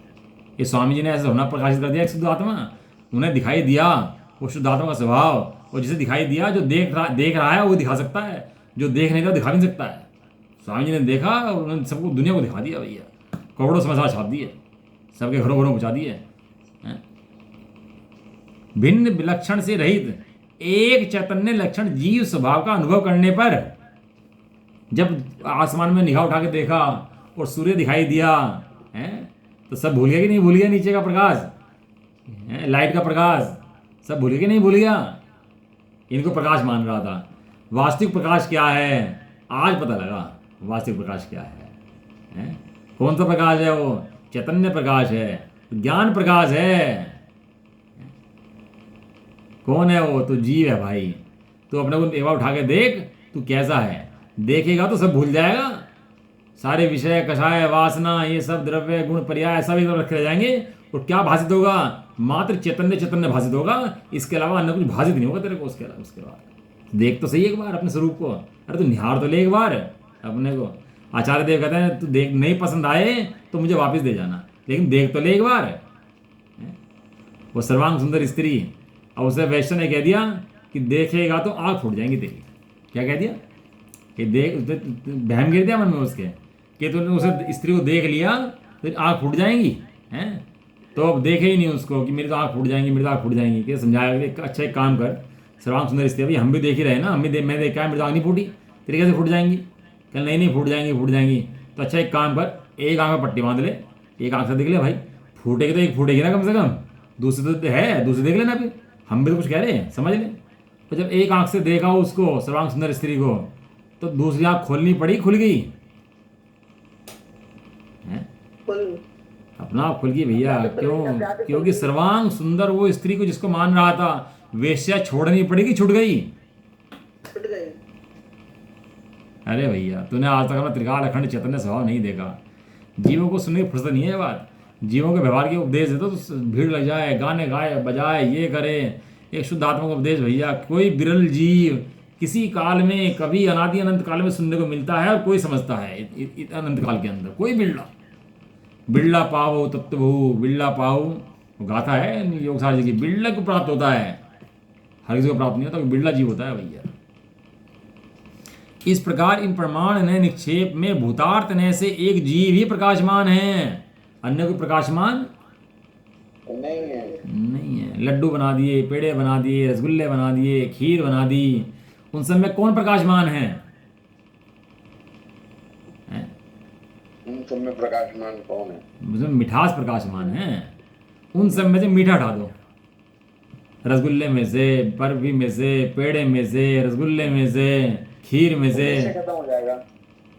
ये स्वामी जी ने ऐसा होना प्रकाशित कर दिया एक शुद्ध आत्मा, उन्हें दिखाई दिया वो शुद्ध आत्मा का स्वभाव। और जिसे दिखाई दिया, जो देख रहा है वो दिखा सकता है, जो देख नहीं रहा दिखा नहीं सकता है। स्वामी जी ने देखा और उन्होंने सबको दुनिया को दिखा दिया भैया, करोड़ों समाचार छाप दिए, सबके घरों घरों पहुँचा दिए। भिन्न विलक्षण से रहित एक चैतन्य लक्षण जीव स्वभाव का अनुभव करने पर, जब आसमान में निगाह उठा के देखा और सूर्य दिखाई दिया है, तो सब भूल गया कि नहीं भूल गया? नीचे का प्रकाश, लाइट का प्रकाश, सब भूल गया कि नहीं भूल गया? इनको प्रकाश मान रहा था। वास्तविक प्रकाश क्या है आज पता लगा, वास्तविक प्रकाश क्या है? कौन सा प्रकाश है? वो चैतन्य प्रकाश है, ज्ञान प्रकाश है। कौन है वो? तो जीव है भाई। तो अपने को एक बार उठा के देख तू कैसा है, देखेगा तो सब भूल जाएगा, सारे विषय, कषाय, वासना, ये सब द्रव्य, गुण, पर्याय सब एक रखे जाएंगे। और क्या भाषित होगा? मात्र चैतन्य चैतन्य भाषित होगा, इसके अलावा अन्य कुछ भाषित नहीं होगा तेरे को। उसके बाद देख तो सही एक बार अपने स्वरूप को, अरे तू निहार तो ले एक बार अपने को। आचार्य देव कहते हैं तू देख, नहीं पसंद आए तो मुझे वापस दे जाना, लेकिन देख तो ले एक बार। वो सर्वांग सुंदर स्त्री, और उसे वैश्य ने कह दिया कि देखेगा तो आँख फूट जाएंगी तेरी। क्या कह दिया कि देख, बहम गिर दिया मन में उसके कि तूने उसे स्त्री को देख लिया तो आँख फूट जाएंगी हैं। तो अब देखे ही नहीं उसको कि मेरी तो आँख फूट जाएंगी, मेरी तो आँख फूट जाएंगी। कि समझाया कि अच्छा एक काम कर, सर्वांग सुंदर स्त्री, भाई हम भी देख ही रहे ना, हम भी मैं देखा है, मेरी तो आँख नहीं फूटी, तेरी कैसे फूट जाएंगी। कल नहीं फूट जाएंगी, फूट जाएंगी। तो अच्छा एक काम कर, एक आँख में पट्टी बांध ले, एक आँख से देख ले भाई, फूटेगी तो एक फूटेगी ना कम से कम, दूसरी तो है, दूसरी देख लेना। फिर हम भी तो कुछ कह रहे हैं, समझ ले। तो जब एक आँख से देखा उसको, सर्वांग सुंदर स्त्री को, तो दूसरी आँख खोलनी पड़ी, खुल गई हैं? फुल अपना आप खुल गई भैया। क्यों? क्योंकि सर्वांग सुंदर वो स्त्री को जिसको मान रहा था, वेश्या छोड़नी पड़ेगी, छूट गई। छुट गई। अरे भैया तूने आज तक अपना त्रिकाल अखंड चैतन्य स्वभाव नहीं देखा। जीवों को सुनने की फुर्सत नहीं है ये बात। जीवों के व्यवहार के उपदेश दे तो भीड़ लग जाए, गाने गाए बजाए, ये करे। एक शुद्ध आत्मा का उपदेश भैया कोई विरल जीव किसी काल में, कभी अनादि अनंत काल में सुनने को मिलता है, और कोई समझता है अनंत काल के अंदर कोई बिरला। बिरला पाओ तत्व बिरला पाओ, वो गाथा है योग सार जी की, बिरला को प्राप्त होता है, हर किसी को प्राप्त नहीं होता, बिरला जीव होता है भैया। इस प्रकार इन प्रमाण ने निक्षेप में भूतार्थ ने से एक जीव ही प्रकाशमान है, अन्य कोई प्रकाशमान नहीं है। लड्डू बना दिए, पेड़े बना दिए, रसगुल्ले बना दिए, खीर बना दी, उन सब में कौन प्रकाशमान है? उन सब में प्रकाशमान कौन है? उसमें मिठास प्रकाशमान है। उन सब में से मीठा हटा दो, रसगुल्ले में से, बर्फी में से, पेड़े में से, रसगुल्ले में से, खीर में से, खत्म हो जाएगा,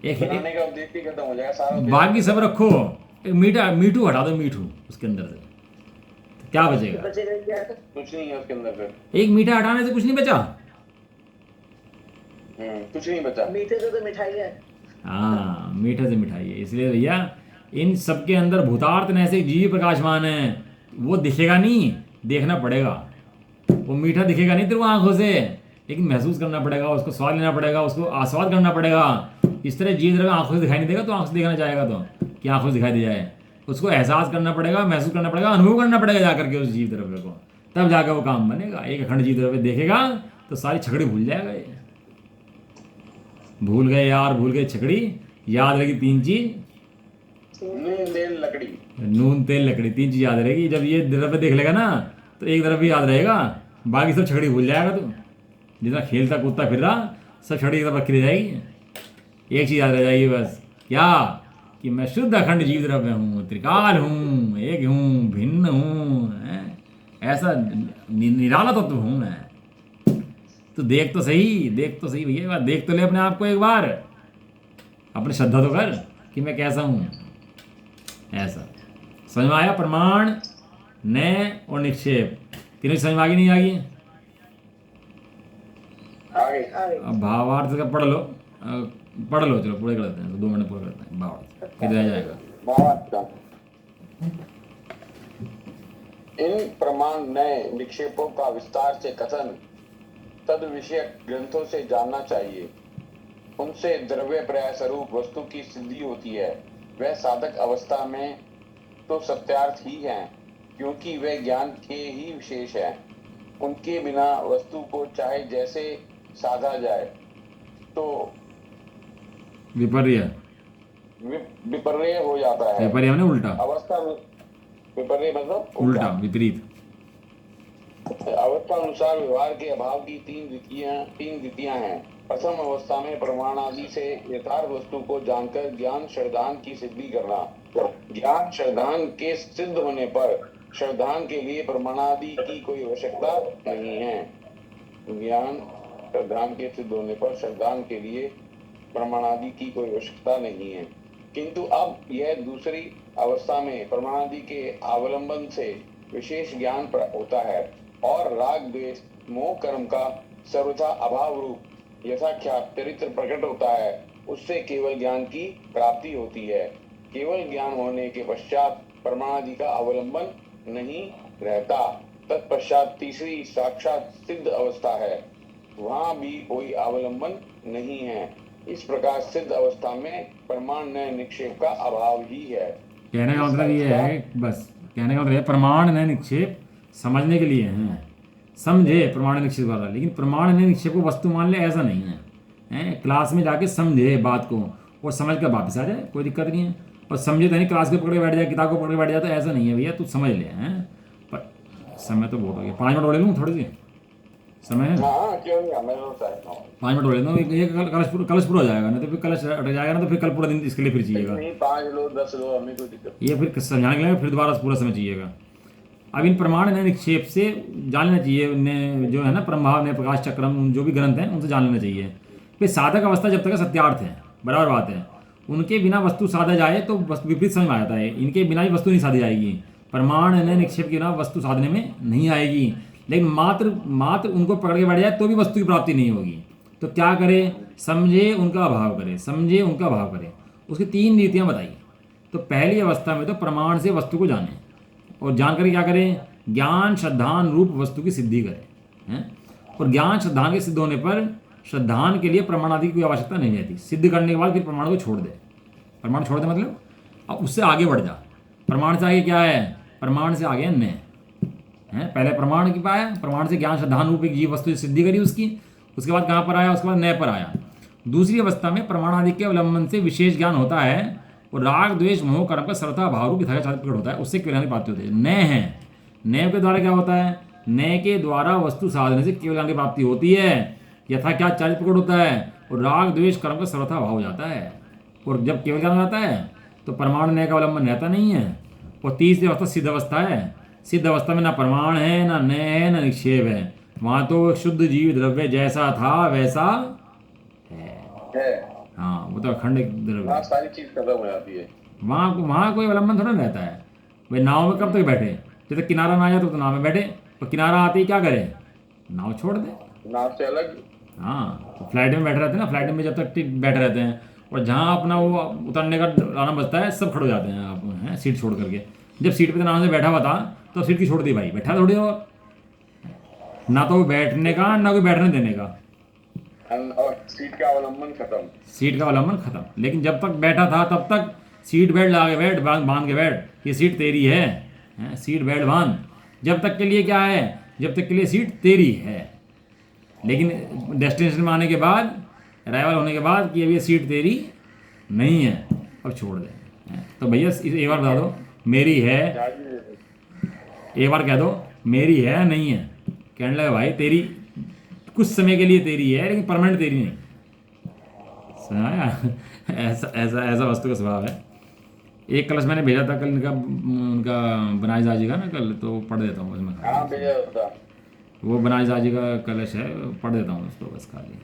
एक बनाने का उद्देश्य भी खत्म हो जाएगा सारा। बाकी सब रखो, एक मीठू हटा दो, मीठू उसके अंदर से, तो क्या बचेगा? बचेगा क्या? कुछ नहीं है उसके अंदर फिर। एक मीठा हटाने से कुछ नहीं बचा। कुछ नहीं बचा। मीठे से तो मिठाई है। हाँ, मीठे से मिठाई है। इसलिए भैया इन सब के अंदर भूतार्थ ने ऐसे जीव प्रकाशमान है। वो दिखेगा नहीं, देखना पड़ेगा। वो मीठा दिखेगा नहीं तेरे को आंखों से, लेकिन महसूस करना पड़ेगा, उसको स्वाद लेना पड़ेगा, उसको आस्वाद करना पड़ेगा। इस तरह जीव तरह आंखों से दिखाई नहीं देगा, तो आंखों से देखना चाहेगा तो कि आंखों से दिखाई दे जाए। उसको एहसास करना पड़ेगा, महसूस करना पड़ेगा, अनुभव करना पड़ेगा जाकर के उस जीव द्रव्य को, तब जाकर वो काम बनेगा। एक अखंड जीव द्रव्य देखेगा तो सारी छकड़ी भूल जाएगा। ये भूल गए यार, भूल गए छकड़ी, याद रहेगी तीन चीज, नून तेल लकड़ी। नून तेल लकड़ी, तीन चीज याद रहेगी। जब ये द्रव्य देख लेगा ना तो एक द्रव्य याद रहेगा, बाकी सब छकड़ी भूल जाएगा। तो जितना खेलता कूदता फिर रहा सब छकड़ी एक तरफ रखी रह जाएगी। एक चीज याद रह जाएगी बस, क्या? कि मैं शुद्ध अखंड जीव द्रव्य हूँ, त्रिकाल हूँ, एक हूँ, भिन्न हूँ, ऐसा निराला तत्व हूँ मैं। तो देख तो सही, देख तो सही भैया, देख तो ले अपने आप को एक बार, अपनी श्रद्धा तो कर कि मैं कैसा हूँ। ऐसा समझ में आया? प्रमाण, नय और निक्षेप, तीनों समझ में आ गई नहीं आ गई? आगे अब भावार्थ का पढ़ लो, पढ़ लो, चलो पूरे कर लेते हैं, 2 मिनट पूरे करते हैं। भावार्थ किधर रह जाएगा? भावार्थ का इन प्रमाण नए निक्षेपों का विस्तार से कथन तद विषयक ग्रंथों से जानना चाहिए। उनसे द्रव्य पर्याय स्वरूप वस्तु की सिद्धि होती है। वह साधक अवस्था में तो सत्यार्थ ही हैं, क्योंकि वे ज्ञान के ही विशेष हैं। उनके बिना वस्तु को चाहे जैसे साधा जाए तो विपर्य, विपर्य हो जाता है। विपर्य मैंने उल्टा, अवस्था में विपर्य मतलब उल्टा, विपरीत। अवस्था अनुसार व्यवहार के अभाव की तीन रीतियां हैं। प्रथम अवस्था में प्रमाणादि से यथार्थ वस्तु को जानकर ज्ञान श्रद्धान की सिद्धि करना। ज्ञान श्रद्धान के सिद्ध होने पर श्रद्धान के लिए प्रमाणादि की कोई आवश्यकता नहीं है। ज्ञान श्रद्धान के सिद्ध होने पर श्रद्धान के लिए प्रमाणादि की कोई आवश्यकता नहीं है। किंतु अब यह दूसरी अवस्था में प्रमाणादि के अवलंबन से विशेष ज्ञान होता है और राग द्वेष मोह कर्म का सर्वथा अभाव रूप यथाख्यात चरित्र प्रकट होता है। उससे केवल ज्ञान की प्राप्ति होती है। केवल ज्ञान होने के पश्चात प्रमाणादि का अवलंबन नहीं रहता। तत्पश्चात तीसरी साक्षात सिद्ध अवस्था है, वहां भी कोई अवलंबन नहीं है। इस प्रकार सिद्ध अवस्था में प्रमाण नए निक्षेप का अभाव ही है। कहने का मतलब ये है, बस कहने का मतलब है प्रमाण न निक्षेप समझने के लिए हैं, समझे प्रमाण निक्षेप वाला, लेकिन प्रमाण न निक्षेप को वस्तु मान ले ऐसा नहीं है, हैं? क्लास में जाके समझे बात को और समझ कर वापस आ जाए, कोई दिक्कत नहीं है। और समझे तो नहीं क्लास को पकड़ के बैठ जाए, किताब को पकड़ के बैठ जाए, तो ऐसा नहीं है भैया, तू समझ ले। हैं पर समय तो बहुत हो गया, 5 मिनट और ले लूँ थोड़ी सी समय है, हाँ क्यों नहीं, मैं तो चाहता हूँ 5 मिनट और ले लूँ, ये कलश पूरा हो जाएगा, नहीं तो फिर कलश अट जाएगा ना, तो फिर कल पूरा दिन इसके लिए फिर चाहिएगा, नहीं, 5 लो 10 लो, हमें कोई दिक्कत ये फिर समझाने के लिए फिर दोबारा पूरा समय चाहिएगा। अब इन प्रमाण ने निक्षेप से जान लेना चाहिए, इन्हें जो है ना ब्रह्मभाव ने प्रकाश चक्रम जो भी ग्रंथ हैं उनसे जान लेना चाहिए। फिर साधक अवस्था जब तक है सत्यार्थ है, बराबर बात है, उनके बिना वस्तु साधा जाए तो विपरीत समझ में आता है, इनके बिना ही वस्तु नहीं साधी जाएगी, प्रमाण ने निक्षेप के बिना वस्तु साधने में नहीं आएगी। लेकिन मात्र उनको पकड़ के बैठ जाए तो भी वस्तु की प्राप्ति नहीं होगी। तो क्या करे, समझे उनका अभाव करे, समझे उनका अभाव करे। उसकी 3 रीतियाँ बताई। तो पहली अवस्था में तो प्रमाण से वस्तु को जाने, और जानकर क्या करें, ज्ञान श्रद्धान रूप वस्तु की सिद्धि करें, हैं? और ज्ञान श्रद्धान के सिद्ध होने पर श्रद्धान के लिए प्रमाण आदि की कोई आवश्यकता नहीं रहती। सिद्ध करने के बाद फिर प्रमाण को छोड़ दे, प्रमाण छोड़ दे मतलब अब उससे आगे बढ़ जा। प्रमाण से आगे क्या है, प्रमाण से आगे अन्य है। पहले प्रमाण की पाया, प्रमाण से ज्ञान श्रद्धान रूप एक जीव वस्तु की सिद्धि करी उसकी, उसके बाद कहाँ पर आया, उसके बाद नए पर आया। दूसरी अवस्था में प्रमाण आदि के अवलंबन से विशेष ज्ञान होता है, और राग द्वेष मोह कर्म का सर्वथा भाव रूप यथाचारित प्रकट होता है, उससे केवल ज्ञान की प्राप्ति होती है। नए हैं, नए के द्वारा क्या होता है, नए के द्वारा वस्तु साधने से केवल ज्ञान की प्राप्ति होती है, यथा क्या चारित प्रकट होता है, और राग द्वेष कर्म का सर्वथा भाव हो जाता है। और जब केवल ज्ञान हो जाता है तो प्रमाण नए का अवलंबन रहता नहीं है। और तीसरी अवस्था सिद्ध अवस्था है। सिद्ध अवस्था में ना प्रमाण है, ना नए है, ना निक्षेप है, वहाँ तो शुद्ध जीव द्रव्य जैसा था वैसा है। हाँ, वो तो अखंड द्रव्य, वहाँ सारी चीज खत्म हो जाती है। वहाँ कोई अवलंबन थोड़ा रहता है। भाई नाव में कब तक बैठे, जब तक किनारा ना आ जाए तो नाव में बैठे, और किनारा आते ही क्या करे, नाव छोड़ दे। नाव से अलग। हाँ, तो फ्लाइट में बैठे रहते हैं ना, फ्लाइट में जब तक बैठे रहते हैं, और जहाँ अपना वो उतरने का अलार्म बजता है सब खड़े हो जाते हैं, आप हैं सीट छोड़ करके। जब सीट पे आराम से बैठा हुआ था तो सीट की छोड़ दी भाई, बैठा थोड़ी हो, ना तो बैठने का ना कोई बैठने देने का, और सीट का अवलंबन खत्म। सीट का अवलंबन खत्म। लेकिन जब तक बैठा था तब तक सीट बेल्ट लगा के बैठ, बांध के बैठ, ये सीट तेरी है, हैं? सीट बेल्ट बांध, जब तक के लिए क्या है, जब तक के लिए सीट तेरी है। लेकिन डेस्टिनेशन में आने के बाद, अराइवल होने के बाद कि अब ये सीट तेरी नहीं है, अब छोड़ दे, हैं? तो भैया एक बार बता दो मेरी है, एक बार कह दो मेरी है नहीं है, कहने लगे भाई तेरी कुछ समय के लिए तेरी है लेकिन परमानेंट तेरी नहीं। सुनाया ऐसा ऐसा ऐसा वस्तु का स्वभाव है। एक कलश मैंने भेजा था कल, उनका बनाए जाजी का ना कल, तो पढ़ देता हूँ उसमें। हाँ भैया होता। वो बनाए जाजी का कलश है, पढ़ देता हूँ उसको बस खाली।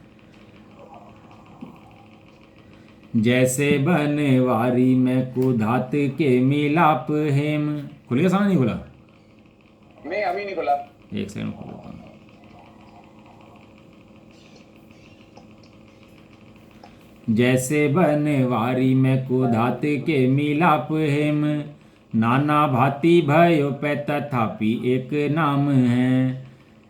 जैसे बनवारी में कुधात के मिलाप हेम, खुल गया सामने नहीं खुला, नहीं अभी नहीं खुला, एक सेकंड खोल देता हूँ। जैसे बनवारी में कुधात के मिलाप हेम, नाना भांति भयो पे तथापि एक नाम है।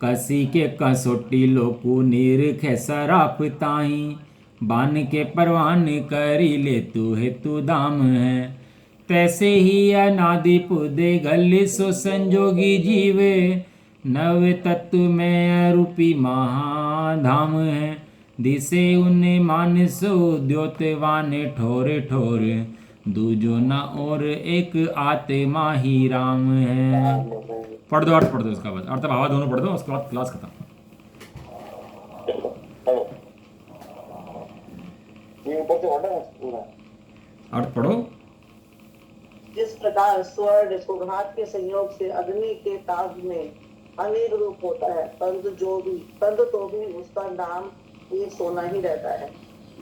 कसी के कसोटी लोकु निरख सराफ ताही, बान के परवान करी ले तू हेतु दाम है। तैसे ही अनादि पुदे गल सो संजोगी जीवे, नव तत्व में रूपी महाधाम है। दिसे उन्हें मानसो द्योतवान ठोर ठोर, दूजो न और एक आत्मा ही राम है। पढ़ दो, अर्थ पढ़ दो इसका, बस अर्थ भावा दोनों पढ़ दो, उसके बाद क्लास खत्म। ये ऊपर से ऑर्डर है पूरा। अर्थ पढ़ो। जिस प्रकार स्वर्ण सुघात के संयोग से अग्नि के ताप में अनेक रूप होता है, परंतु तो भी उसका नाम एक सोना ही रहता है,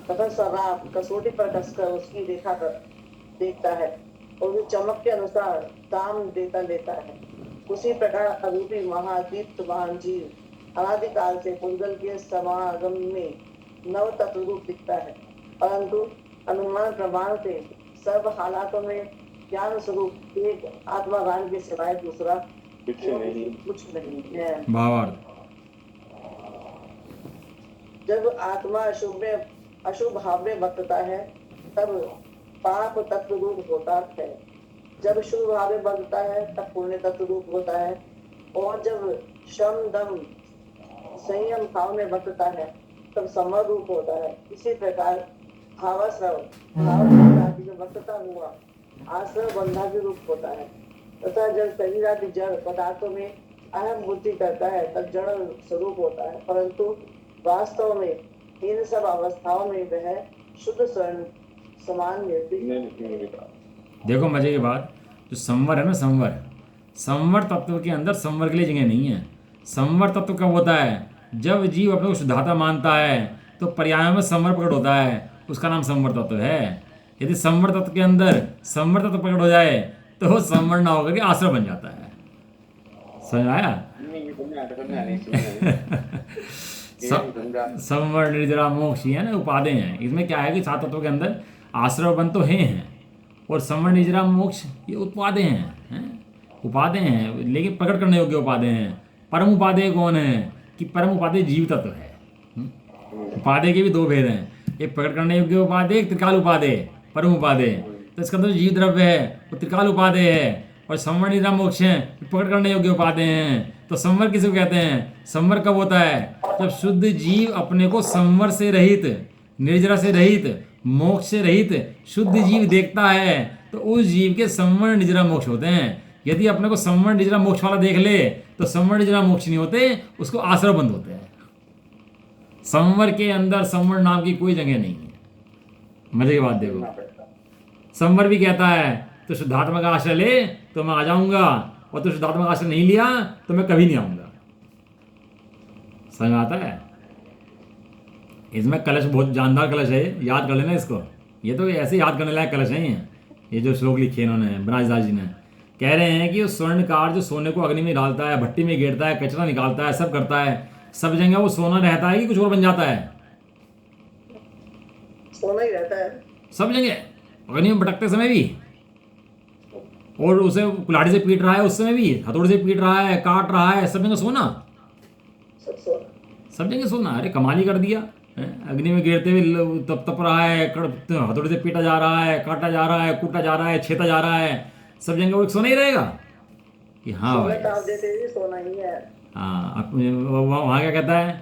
तथा शराब कसौटी पर कसकर उसकी देखता है और वो चमक के अनुसार दाम देता लेता है। उसी प्रकार अरूपी महादीप्तवान जीव अनादिकाल से पुद्गल के समागम में नव तत्व रूप दिखता है, परंतु अनुमान प्रमाण से सर्व हालातों में ज्ञान स्वरूप एक आत्मा ज्ञान के सिवाय दूसरा कुछ नहीं है। भावार्थ। जब आत्मा अशुभ भाव में बरतता है तब पाप तत्व रूप होता है, जब शुभ भाव में बंधता है तब पुण्य तत्व रूप होता है, और जब शम दम संयम भाव में बंधता है तब समर रूप होता है। इसी प्रकार भावाश्रव भाव आदि में बंधता हुआ आश्रव बंधा भी रूप होता है, तथा जब शरीर आदि जड़ पदार्थों में अहम बुद्धि करता है तब जड़ स्वरूप होता है, परंतु वास्तव में इन सब अवस्थाओं में वह शुद्ध स्वर्ण समान निर्भीक। देखो मजे की बात, जो संवर है ना, संवर तत्व के अंदर संवर के लिए जगह नहीं है। संवर तत्व कब होता है? जब जीव अपने को शुद्धाता मानता है तो पर्याय में संवर प्रकट होता है, उसका नाम संवर तत्व है। यदि संवर तत्व के अंदर संवर तत्व प्रकट हो जाए तो वो संवर ना होकर के आश्रय बन जाता है। समझ आया? संवर निर्जरा मोक्ष है ना, उपादेय हैं। इसमें क्या है कि सात तत्वों के अंदर आश्रय बन तो हैं, और संवर निर्जरा मोक्ष ये उपादेय हैं, उपादेय हैं, लेकिन प्रकट करने योग्य उपादेय हैं। परम उपादेय कौन है? कि परम उपादेय जीव तत्व है। उपादेय के भी दो भेद हैं, एक प्रकट करने योग्य उपादेय, एक त्रिकाल उपादेय, परम उपादेय। तो इसका अंदर जीव द्रव्य है वो त्रिकाल उपादेय है, और संवर निर्जरा मोक्ष है प्रकट करने योग्य उपादेय हैं। तो संवर किसे कहते हैं? संवर कब होता है? जब शुद्ध जीव अपने को संवर से रहित, निर्जरा से रहित, मोक्ष से रहित शुद्ध जीव देखता है तो उस जीव के संवर निर्जरा मोक्ष होते हैं। यदि अपने को संवर निर्जरा मोक्ष वाला देख ले तो संवर निर्जरा मोक्ष नहीं होते, उसको आश्रय बंद होते हैं। संवर के अंदर संवर नाम की कोई जगह नहीं है। मजे की बात देखो, संवर भी कहता है तो शुद्धात्मा का आश्रय ले तो मैं आ जाऊंगा, और तो शुद्धात्मा का आश्रय नहीं लिया तो मैं कभी नहीं आऊंगा। समझ आता है? इसमें कलश बहुत जानदार कलश है, याद कर लेना इसको। ये तो ऐसे याद करने लायक कलश है। ये जो श्लोक लिखे इन्होंने बनारस जी ने, कह रहे हैं कि स्वर्णकार जो सोने को अग्नि में डालता है, भट्टी में गिरता है, कचरा निकालता है, सब करता है, सब जगह वो सोना रहता है कि कुछ और बन जाता है? सोना ही रहता है सब जगह, अग्नि में भटकते समय भी, और उसे कुल्हाड़ी से पीट रहा है उस समय भी, हथौड़े से पीट रहा है, काट रहा है, सब जगह सोना, सब जगह सोना। अरे कमाल ही कर दिया। अग्नि में गिरते हुए तप रहा है, हथौड़े से पीटा जा रहा है, काटा जा रहा है, कूटा जा रहा है, छेता जा रहा है, सब जगह वो एक सोना ही रहेगा कि हाँ भाई सोना ही है। हाँ, वहाँ क्या कहता है?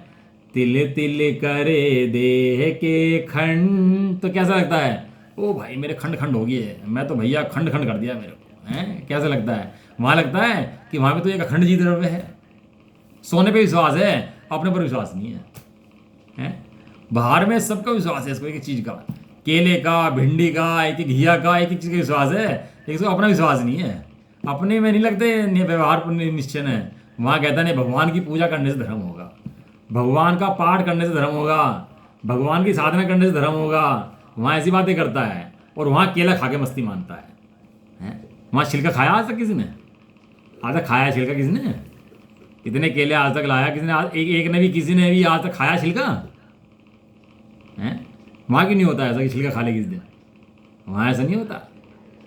तिल तिल करे देह के खंड। तो कैसा लगता है? ओ भाई मेरे खंड खंड हो गए, मैं तो भैया खंड खंड कर दिया मेरे को, हैं? कैसा लगता है? वहाँ लगता है कि वहाँ पे तो एक अखंड जी द्रव्य है। सोने पे विश्वास है, अपने पर विश्वास नहीं है, हैं? बाहर में सबका विश्वास है इसको, एक चीज़ का, केले का, भिंडी का, एक घिया का, एक चीज़ का विश्वास है, लेकिन इसको अपना विश्वास नहीं है। अपने में नहीं लगते व्यवहार पर निश्चय है। वहाँ कहता नहीं भगवान की पूजा करने से धर्म होगा, भगवान का पाठ करने से धर्म होगा, भगवान की साधना करने से धर्म होगा। वहाँ ऐसी बातें करता है, और वहाँ केला खा के मस्ती मानता है। वहाँ छिलका खाया आज तक किसी ने? आज तक खाया छिलका किसी ने? इतने केले आज तक लाया किसी ने? आज एक ने भी, किसी ने भी आज तक खाया छिलका? हैं? वहाँ क्यों नहीं होता ऐसा कि छिलका खा ले किसी दिन? वहाँ ऐसा नहीं होता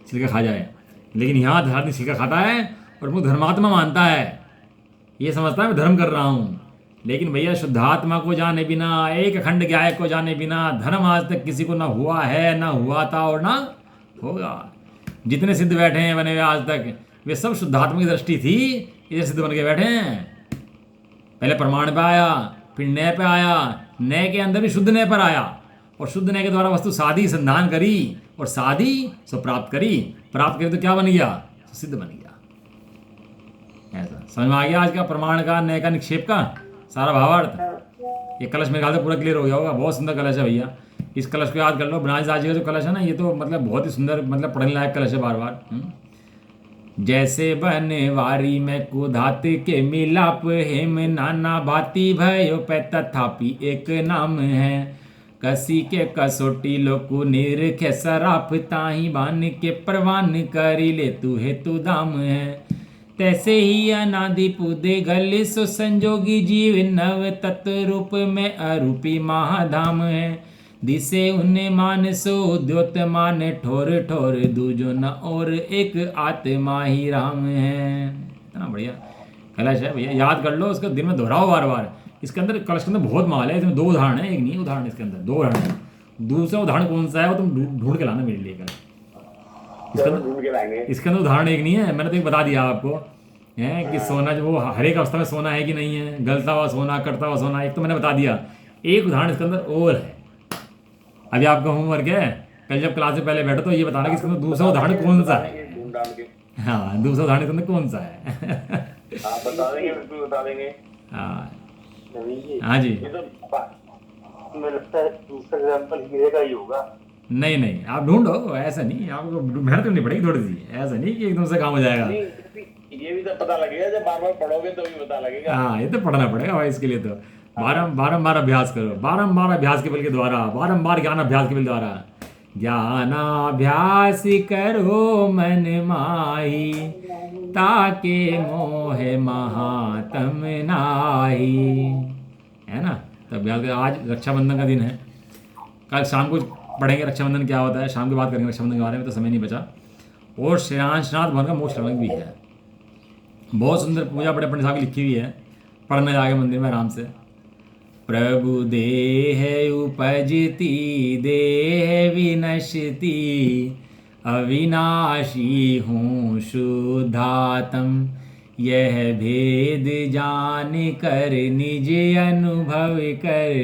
छिलका खा जाए, लेकिन यहाँ आदमी छिलका खाता है और वो धर्मात्मा मानता है, ये समझता है मैं धर्म कर रहा हूँ। लेकिन भैया शुद्धात्मा को जाने बिना, एक अखंड गायक को जाने बिना धर्म आज तक किसी को ना हुआ है, ना हुआ था और ना होगा। जितने सिद्ध बैठे हैं बने हुए आज तक, वे सब शुद्धात्मा की दृष्टि थी, इधर सिद्ध बन के बैठे हैं। पहले प्रमाण पे आया, फिर नय पे आया, नय के अंदर भी शुद्ध नय पर आया, और शुद्ध नय के द्वारा वस्तु साधी संधान करी, और साधी सो प्राप्त करी, प्राप्त करी तो क्या बन गया? सिद्ध बन गया। ऐसा समझ में आ गया आज का प्रमाण का, नय का, निक्षेप का सारा भावार्थ। ये कलश मेरे ख्याल से पूरा क्लियर हो गया होगा। बहुत सुंदर कलश है भैया, इस कलश को याद कर लो। बनारस दास जी का जो कलश है ना, ये तो मतलब बहुत ही सुंदर, मतलब पढ़ने लायक कलश है बार बार। जैसे बनवारी में कुधात के मिलाप, हेम नाना भांति भयो पे तथापि एक नाम है। कसी के कसोटी लोकु निरखे सराफ, ताही बान के प्रवान करी ले तू हेतु दाम है। तैसे ही अनादि पुदे गल सो संजोगी जीव, नव तत्व रूप में अरूपी महाधाम है। दिसे उन्हें मान सो द्योत मान, ठोर ठोर दूजो न और एक आत्मा ही राम है। इतना बढ़िया कलश है भैया, याद कर लो, उसका दिन में दोहराओ बार बार। इसके अंदर कलश के अंदर बहुत माल है। इसमें दो उदाहरण है, एक नहीं उदाहरण, इसके अंदर दो उदाहरण है। दूसरा उदाहरण कौन सा है वो तुम ढूंढ के लाना मेरे लिए कल। चलो ढूंढ के लाएंगे। इसका तो उदाहरण एक नहीं है, मैंने तो एक बता दिया आपको है कि सोना जो वो हर एक अवस्था में सोना है कि नहीं है, गलता हुआ सोना, कटता हुआ सोना, एक तो मैंने बता दिया। एक उदाहरण इसके अंदर और है, अभी आपका होमवर्क है, कल जब क्लास से पहले बैठो तो ये बताना कि इसके अंदर दूसरा उदाहरण कौन सा है। ढूंढ डाल के हाँ, दूसरा उदाहरण इसके अंदर कौन सा है। हाँ बता देंगे, बिल्कुल बता देंगे। हाँ नहीं जी, हाँ जी, ये तो मुझे लगता है दूसरा एग्जाम्पल हीरे का ही होगा। नहीं नहीं, आप ढूंढो, ऐसा नहीं, आपको मेहनत करनी पड़ेगी थोड़ी सी, ऐसा नहीं कि एकदम से काम हो जाएगा। नहीं, ये भी तो पता लगेगा, जब बार बार पढ़ोगे तो भी पता लगेगा। हाँ, ये तो पढ़ना पड़ेगा भाई, इसके लिए तो बारंबार अभ्यास करो, बारंबार अभ्यास के बल के द्वारा, बारंबार ज्ञान अभ्यास के बल द्वारा। ज्ञानाभ्यास करो मन माही, ताके मोह महात्म नाही, है ना। तो अभ्यास आज रक्षाबंधन का दिन है, कल शाम को पढ़ेंगे रक्षाबंधन क्या होता है, शाम की बात करेंगे रक्षाबंधन के बारे में, तो समय नहीं बचा। और श्रेयांशनाथ भवन का मोक्ष लग्न भी है, बहुत सुंदर पूजा बड़े पंडित साहब की लिखी हुई है, पढ़ने जाके मंदिर में आराम से। प्रभु देह उपजती देह विनश्यति, अविनाशी हूँ शुद्धात्म, यह भेद जान कर निज अनुभव कर,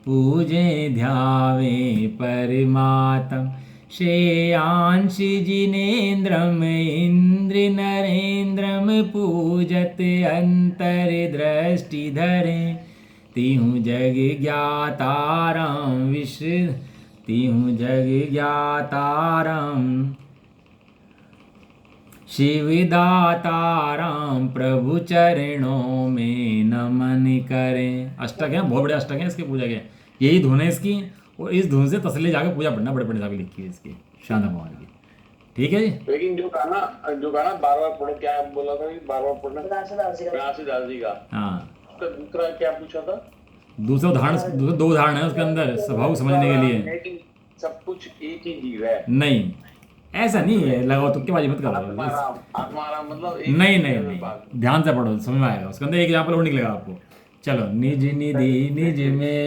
पूजे ध्यावे परमात्म। श्रेयांश जिनेन्द्रम इंद्र नरेन्द्रम, पूजत अंतर दृष्टि धरे, तिहु जग ज्ञाता राम विश्व, तिहु जग ज्ञाता राम शिवदाता राम, प्रभु चरणों में नमन करें। अष्टक है, बहुत बड़े अष्टक हैं इसके पूजा के, यही धुन है इसकी, और इस धुन से तसल्ली जाकर पूजा पढ़ना, बड़े पंडित साहब की लिखी है इसकी, शानदार भगवान की। ठीक है जी। लेकिन जो गाना बार बार पढ़ो, क्या बोला था कि बार बार पढ़ना, राशिदास जी का राशिदास जी का। हाँ, उसका दूसरा क्या पूछा था? दूसरा उदाहरण, दो उदाहरण है उसके अंदर स्वभाव समझने के लिए। लेकिन सब कुछ एक ही जीव है। नहीं, ऐसा नहीं है, लगाओ तुक्केबाजी मत करो। आत्माराम मतलब एक नहीं ही नहीं है नहीं, बात। ध्यान से पढ़ो, समझ में आएगा। उसके अंदर एक एग्जाम्पल और निकलेगा आपको। चलो, निज निधि निज में